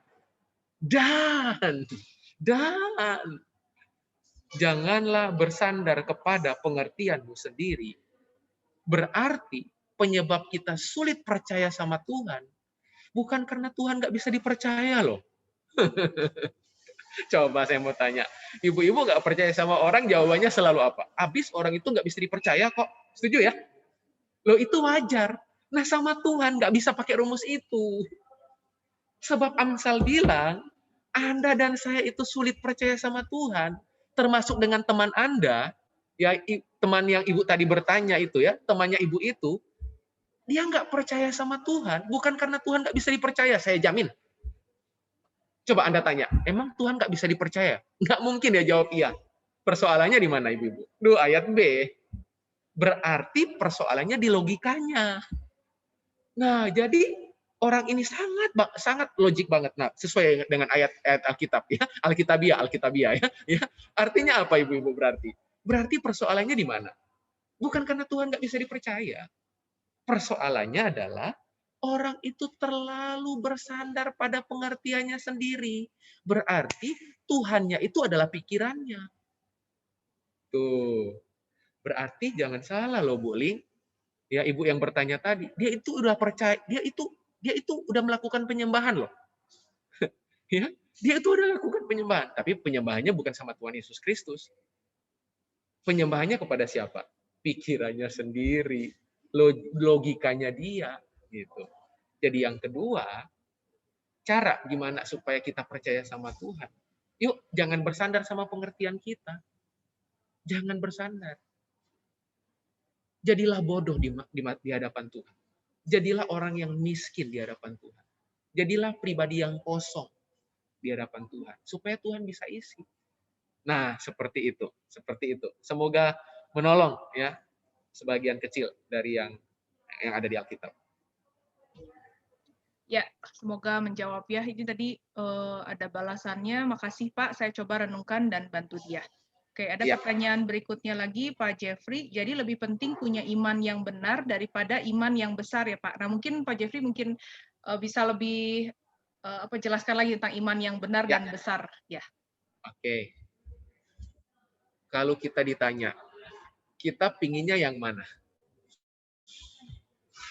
Dan Dan janganlah bersandar kepada pengertianmu sendiri. Berarti penyebab kita sulit percaya sama Tuhan bukan karena Tuhan nggak bisa dipercaya loh. Coba saya mau tanya, ibu-ibu nggak percaya sama orang, jawabannya selalu apa? Habis orang itu nggak bisa dipercaya kok. Setuju ya? Loh itu wajar. Nah sama Tuhan nggak bisa pakai rumus itu. Sebab Amsal bilang, Anda dan saya itu sulit percaya sama Tuhan. Termasuk dengan teman Anda, ya teman yang ibu tadi bertanya itu ya, temannya ibu itu, dia nggak percaya sama Tuhan, bukan karena Tuhan nggak bisa dipercaya, saya jamin. Coba Anda tanya, emang Tuhan nggak bisa dipercaya? Nggak mungkin dia jawab iya. Persoalannya di mana, ibu-ibu? Duh, ayat B. Berarti persoalannya di logikanya. Nah, jadi orang ini sangat sangat logik banget. Nah, sesuai dengan ayat-ayat Alkitab ya, Alkitabiah ya. Ya. Artinya apa, ibu-ibu berarti? Berarti persoalannya di mana? Bukan karena Tuhan nggak bisa dipercaya. Persoalannya adalah orang itu terlalu bersandar pada pengertiannya sendiri. Berarti Tuhannya itu adalah pikirannya. Tuh. Berarti jangan salah loh, Bu Ling. Ya, ibu yang bertanya tadi, dia itu udah percaya, dia itu udah melakukan penyembahan loh. Ya, dia itu udah lakukan penyembahan, tapi penyembahannya bukan sama Tuhan Yesus Kristus. Penyembahannya kepada siapa? Pikirannya sendiri, logikanya dia gitu. Jadi yang kedua, cara gimana supaya kita percaya sama Tuhan. Yuk, jangan bersandar sama pengertian kita. Jangan bersandar. Jadilah bodoh di hadapan Tuhan. Jadilah orang yang miskin di hadapan Tuhan. Jadilah pribadi yang kosong di hadapan Tuhan. Supaya Tuhan bisa isi. Nah, seperti itu. Seperti itu. Semoga menolong ya sebagian kecil dari yang ada di Alkitab. Ya, semoga menjawab ya. Ini tadi ada balasannya. Makasih Pak, saya coba renungkan dan bantu dia. Oke, ada pertanyaan berikutnya lagi Pak Jeffrey. Jadi lebih penting punya iman yang benar daripada iman yang besar ya Pak. Nah mungkin Pak Jeffrey mungkin bisa lebih jelaskan lagi tentang iman yang benar dan besar ya. Oke. Kalau kita ditanya, kita pinginnya yang mana?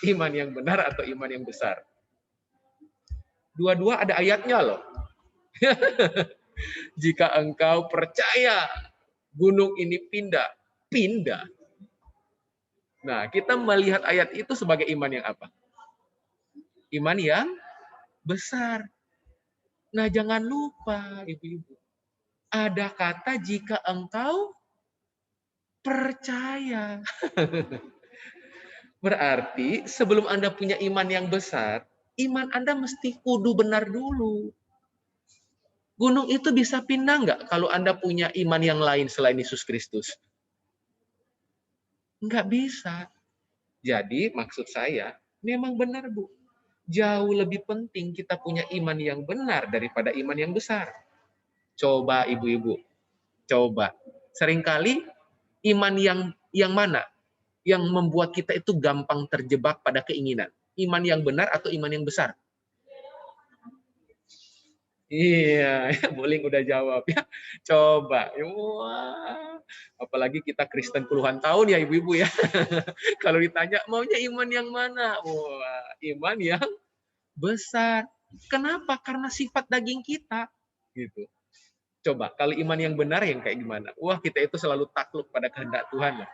Iman yang benar atau iman yang besar? Dua-dua ada ayatnya loh. Jika engkau percaya gunung ini pindah. Nah, kita melihat ayat itu sebagai iman yang apa? Iman yang besar. Nah, jangan lupa, ibu-ibu. Ada kata jika engkau percaya. Berarti sebelum Anda punya iman yang besar, iman Anda mesti kudu benar dulu. Gunung itu bisa pindah nggak kalau Anda punya iman yang lain selain Yesus Kristus? Nggak bisa. Jadi maksud saya, memang benar Bu. Jauh lebih penting kita punya iman yang benar daripada iman yang besar. Coba ibu-ibu, coba. Seringkali iman yang mana? Yang membuat kita itu gampang terjebak pada keinginan. Iman yang benar atau iman yang besar? Iya, Buling udah jawab ya. Coba. Wah, apalagi kita Kristen puluhan tahun ya ibu-ibu ya. Kalau ditanya maunya iman yang mana? Wah, iman yang besar. Kenapa? Karena sifat daging kita. Gitu. Coba, kalau iman yang benar yang kayak gimana? Wah, kita itu selalu takluk pada kehendak Tuhan. Loh.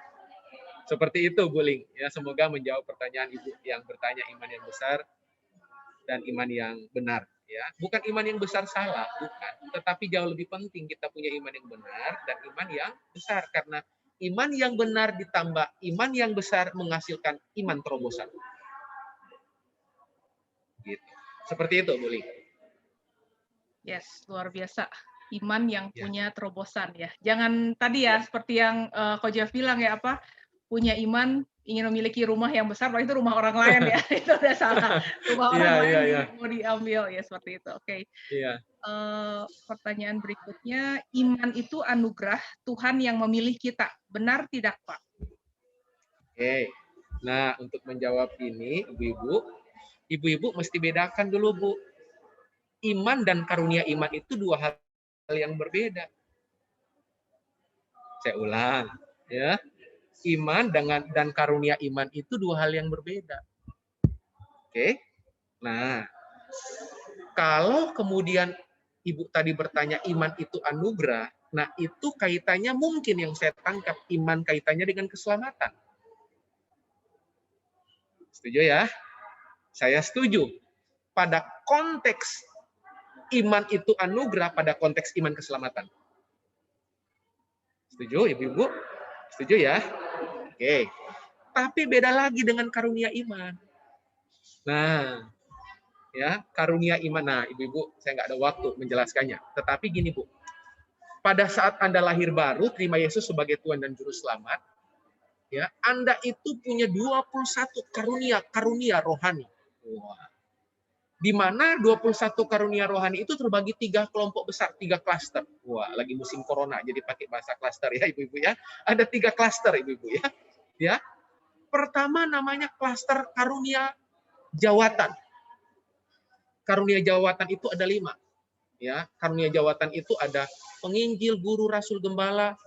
Seperti itu, Buling. Ya, semoga menjawab pertanyaan ibu yang bertanya iman yang besar dan iman yang benar. Ya, bukan iman yang besar salah, bukan. Tetapi jauh lebih penting kita punya iman yang benar dan iman yang besar. Karena iman yang benar ditambah iman yang besar menghasilkan iman terobosan. Gitu. Seperti itu, Buling. Yes, luar biasa. Iman yang punya terobosan ya. Jangan tadi ya, seperti yang Ko Jeff bilang ya, punya iman ingin memiliki rumah yang besar, itu rumah orang lain ya. Itu udah salah. Rumah orang lain mau diambil ya, seperti itu. Oke. Pertanyaan berikutnya, iman itu anugerah Tuhan yang memilih kita. Benar tidak, Pak? Oke. Nah, untuk menjawab ini, ibu-ibu mesti bedakan dulu, Bu. Iman dan karunia iman itu dua hal yang berbeda. Saya ulang, ya. Iman dan karunia iman itu dua hal yang berbeda. Oke. Nah, kalau kemudian Ibu tadi bertanya iman itu anugerah, nah itu kaitannya mungkin yang saya tangkap iman kaitannya dengan keselamatan. Setuju ya? Saya setuju. Pada konteks iman itu anugerah, pada konteks iman keselamatan. Setuju Ibu-ibu? Setuju ya? Oke. Tapi beda lagi dengan karunia iman. Nah, ya, karunia iman. Nah, Ibu-ibu, saya nggak ada waktu menjelaskannya. Tetapi gini, Bu. Pada saat Anda lahir baru, terima Yesus sebagai Tuhan dan Juru Selamat, ya, Anda itu punya 21 karunia rohani. Wah. Di mana 21 karunia rohani itu terbagi 3 kelompok besar, 3 klaster. Wah, lagi musim corona, jadi pakai bahasa klaster ya, Ibu-ibu ya. Ada 3 klaster, Ibu-ibu ya. Ya. Pertama namanya klaster karunia jawatan. Karunia jawatan itu ada 5. Ya, karunia jawatan itu ada penginjil, guru, rasul, gembala,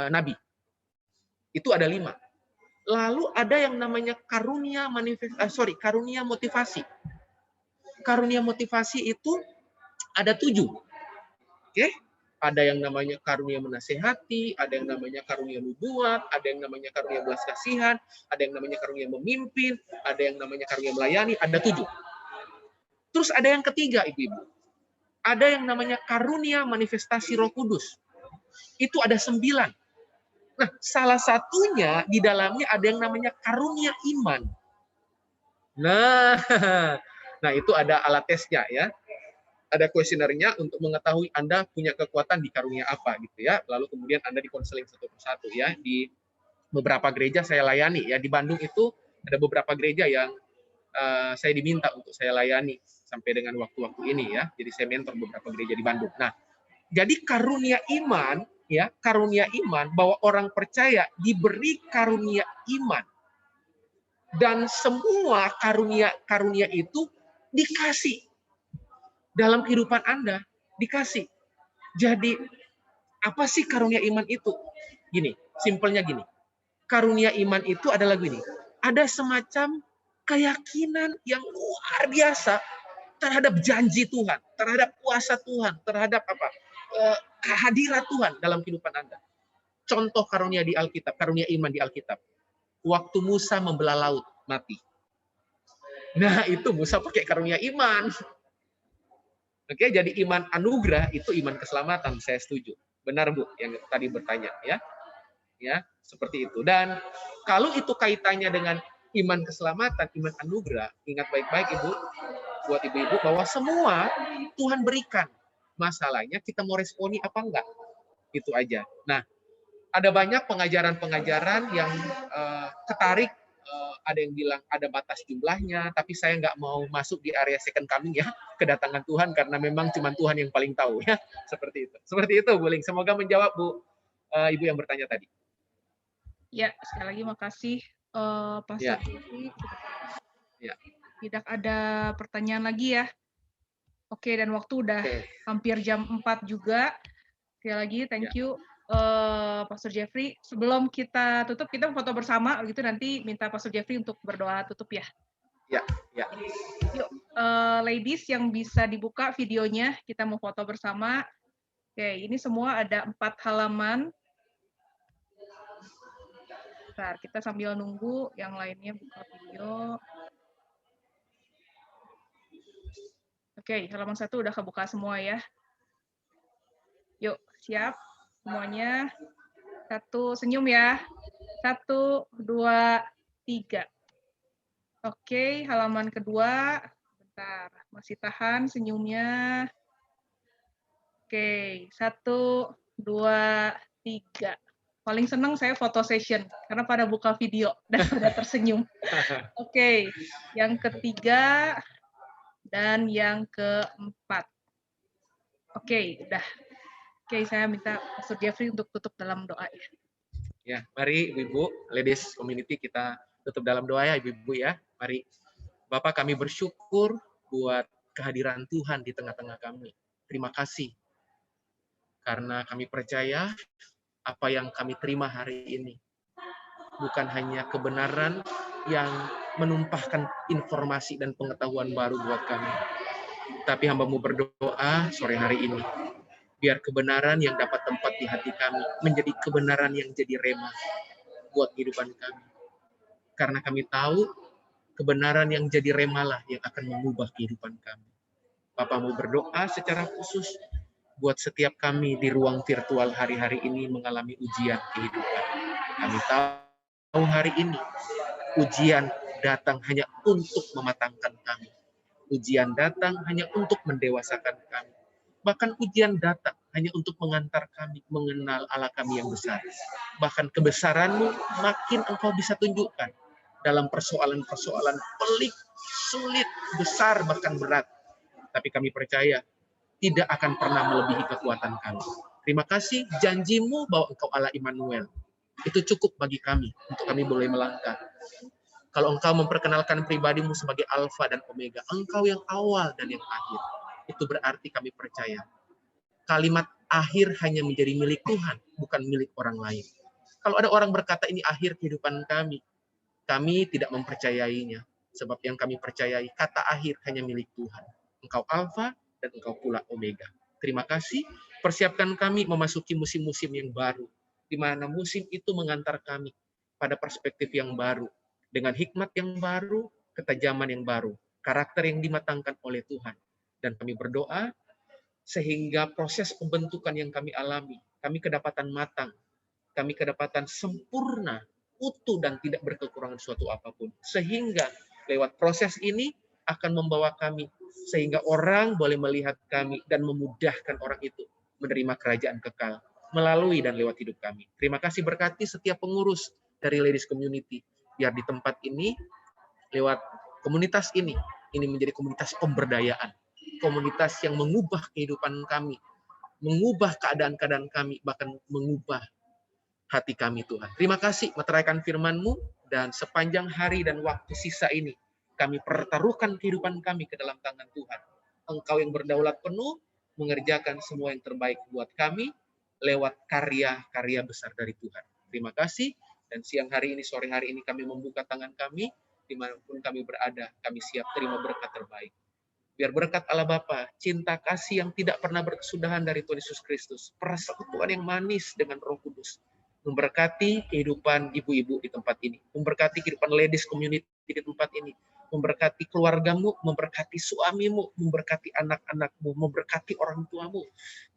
nabi. Itu ada 5. Lalu ada yang namanya karunia motivasi. Karunia motivasi itu ada 7. Oke? Ada yang namanya karunia menasehati, ada yang namanya karunia nubuat, ada yang namanya karunia belas kasihan, ada yang namanya karunia memimpin, ada yang namanya karunia melayani, ada 7. Terus ada yang ketiga, Ibu-ibu. Ada yang namanya karunia manifestasi Roh Kudus. Itu ada 9. Nah, salah satunya di dalamnya ada yang namanya karunia iman. Nah, nah itu ada alat tesnya ya. Ada kuesionernya untuk mengetahui Anda punya kekuatan di karunia apa gitu ya. Lalu kemudian Anda dikonseling satu persatu ya. Di beberapa gereja saya layani ya. Di Bandung itu ada beberapa gereja yang saya diminta untuk saya layani sampai dengan waktu-waktu ini ya. Jadi saya mentor beberapa gereja di Bandung. Nah, jadi karunia iman ya, karunia iman bahwa orang percaya diberi karunia iman. Dan semua karunia itu dikasih dalam kehidupan Anda, dikasih. Jadi apa sih karunia iman itu? Gini, simpelnya gini. Karunia iman itu adalah gini. Ada semacam keyakinan yang luar biasa terhadap janji Tuhan, terhadap kuasa Tuhan, terhadap apa? Kehadiran Tuhan dalam kehidupan Anda. Contoh karunia di Alkitab, karunia iman di Alkitab. Waktu Musa membelah laut, mati. Nah, itu Musa pakai karunia iman. Oke, jadi iman anugerah itu iman keselamatan, saya setuju. Benar, Bu, yang tadi bertanya ya. Ya, seperti itu. Dan kalau itu kaitannya dengan iman keselamatan, iman anugerah, ingat baik-baik Ibu, buat ibu-ibu bahwa semua Tuhan berikan. Masalahnya kita mau responi apa enggak? Itu aja. Nah, ada banyak pengajaran-pengajaran yang ketarik, ada yang bilang ada batas jumlahnya, tapi saya nggak mau masuk di area second coming ya, kedatangan Tuhan, karena memang cuma Tuhan yang paling tahu ya, seperti itu. Seperti itu, Bu Ling. Semoga menjawab, Bu, Ibu yang bertanya tadi. Ya, sekali lagi makasih, Pastor Jeffrey. Ya. Tidak ada pertanyaan lagi ya. Oke, dan waktu udah hampir jam 4 juga. Sekali lagi, thank you, Pastor Jeffrey. Sebelum kita tutup, kita foto bersama, gitu nanti minta Pastor Jeffrey untuk berdoa tutup ya. Ya, ya. Yuk, ladies yang bisa dibuka videonya, kita mau foto bersama. Oke, ini semua ada 4 halaman. Bentar, kita sambil nunggu yang lainnya buka video. Oke, halaman 1 udah kebuka semua ya. Yuk, siap semuanya. 1, senyum ya. 1, 2, 3. Oke, halaman kedua. Bentar, masih tahan senyumnya. Oke, 1, 2, 3. Paling senang saya foto session, karena pada buka video dan pada tersenyum. Oke, yang ketiga dan yang keempat. Oke, udah. Oke, saya minta Pastor Jeffrey untuk tutup dalam doa ya. Ya, mari Ibu, ladies community kita tutup dalam doa ya Ibu ya. Mari. Bapak, kami bersyukur buat kehadiran Tuhan di tengah-tengah kami. Terima kasih, karena kami percaya apa yang kami terima hari ini bukan hanya kebenaran yang menumpahkan informasi dan pengetahuan baru buat kami, tapi hamba-Mu berdoa sore hari ini, biar kebenaran yang dapat tempat di hati kami menjadi kebenaran yang jadi rema buat kehidupan kami. Karena kami tahu kebenaran yang jadi remalah yang akan mengubah kehidupan kami. Bapa-Mu berdoa secara khusus buat setiap kami di ruang virtual hari-hari ini mengalami ujian kehidupan. Kami tahu hari ini ujian datang hanya untuk mematangkan kami. Ujian datang hanya untuk mendewasakan kami. Bahkan ujian datang hanya untuk mengantar kami mengenal Allah kami yang besar. Bahkan kebesaran-Mu makin Engkau bisa tunjukkan dalam persoalan-persoalan pelik, sulit, besar, bahkan berat. Tapi kami percaya tidak akan pernah melebihi kekuatan kami. Terima kasih, janji-Mu bahwa Engkau Allah Immanuel. Itu cukup bagi kami, untuk kami boleh melangkah. Kalau Engkau memperkenalkan pribadi-Mu sebagai Alfa dan Omega, Engkau yang awal dan yang akhir. Itu berarti kami percaya. Kalimat akhir hanya menjadi milik Tuhan, bukan milik orang lain. Kalau ada orang berkata ini akhir kehidupan kami tidak mempercayainya. Sebab yang kami percayai, kata akhir hanya milik Tuhan. Engkau Alfa dan Engkau pula Omega. Terima kasih, persiapkan kami memasuki musim-musim yang baru, di mana musim itu mengantar kami pada perspektif yang baru, dengan hikmat yang baru, ketajaman yang baru, karakter yang dimatangkan oleh Tuhan. Dan kami berdoa, sehingga proses pembentukan yang kami alami, kami kedapatan matang, kami kedapatan sempurna, utuh dan tidak berkekurangan suatu apapun. Sehingga lewat proses ini akan membawa kami, sehingga orang boleh melihat kami dan memudahkan orang itu menerima kerajaan kekal melalui dan lewat hidup kami. Terima kasih, berkati setiap pengurus dari Ladies Community, biar di tempat ini, lewat komunitas ini menjadi komunitas pemberdayaan, komunitas yang mengubah kehidupan kami, mengubah keadaan-keadaan kami, bahkan mengubah hati kami, Tuhan. Terima kasih meteraikan firman-Mu, dan sepanjang hari dan waktu sisa ini, kami pertaruhkan kehidupan kami ke dalam tangan Tuhan. Engkau yang berdaulat penuh, mengerjakan semua yang terbaik buat kami, lewat karya-karya besar dari Tuhan. Terima kasih, dan siang hari ini, sore hari ini kami membuka tangan kami, dimanapun kami berada, kami siap terima berkat terbaik. Biar berkat Allah Bapa, cinta kasih yang tidak pernah berkesudahan dari Tuhan Yesus Kristus, persekutuan yang manis dengan Roh Kudus, memberkati kehidupan ibu-ibu di tempat ini, memberkati kehidupan Ladies Community di tempat ini, memberkati keluargamu, memberkati suamimu, memberkati anak-anakmu, memberkati orang tuamu,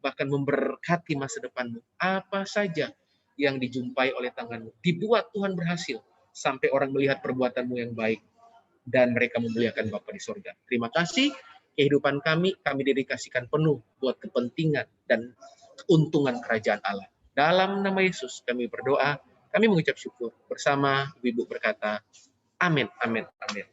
bahkan memberkati masa depanmu. Apa saja yang dijumpai oleh tanganmu, dibuat Tuhan berhasil, sampai orang melihat perbuatanmu yang baik, dan mereka memuliakan Bapa di surga. Terima kasih, kehidupan kami dedikasikan penuh buat kepentingan dan keuntungan kerajaan Allah. Dalam nama Yesus kami berdoa, kami mengucap syukur. Bersama ibu-ibu berkata, amin, amin, amin.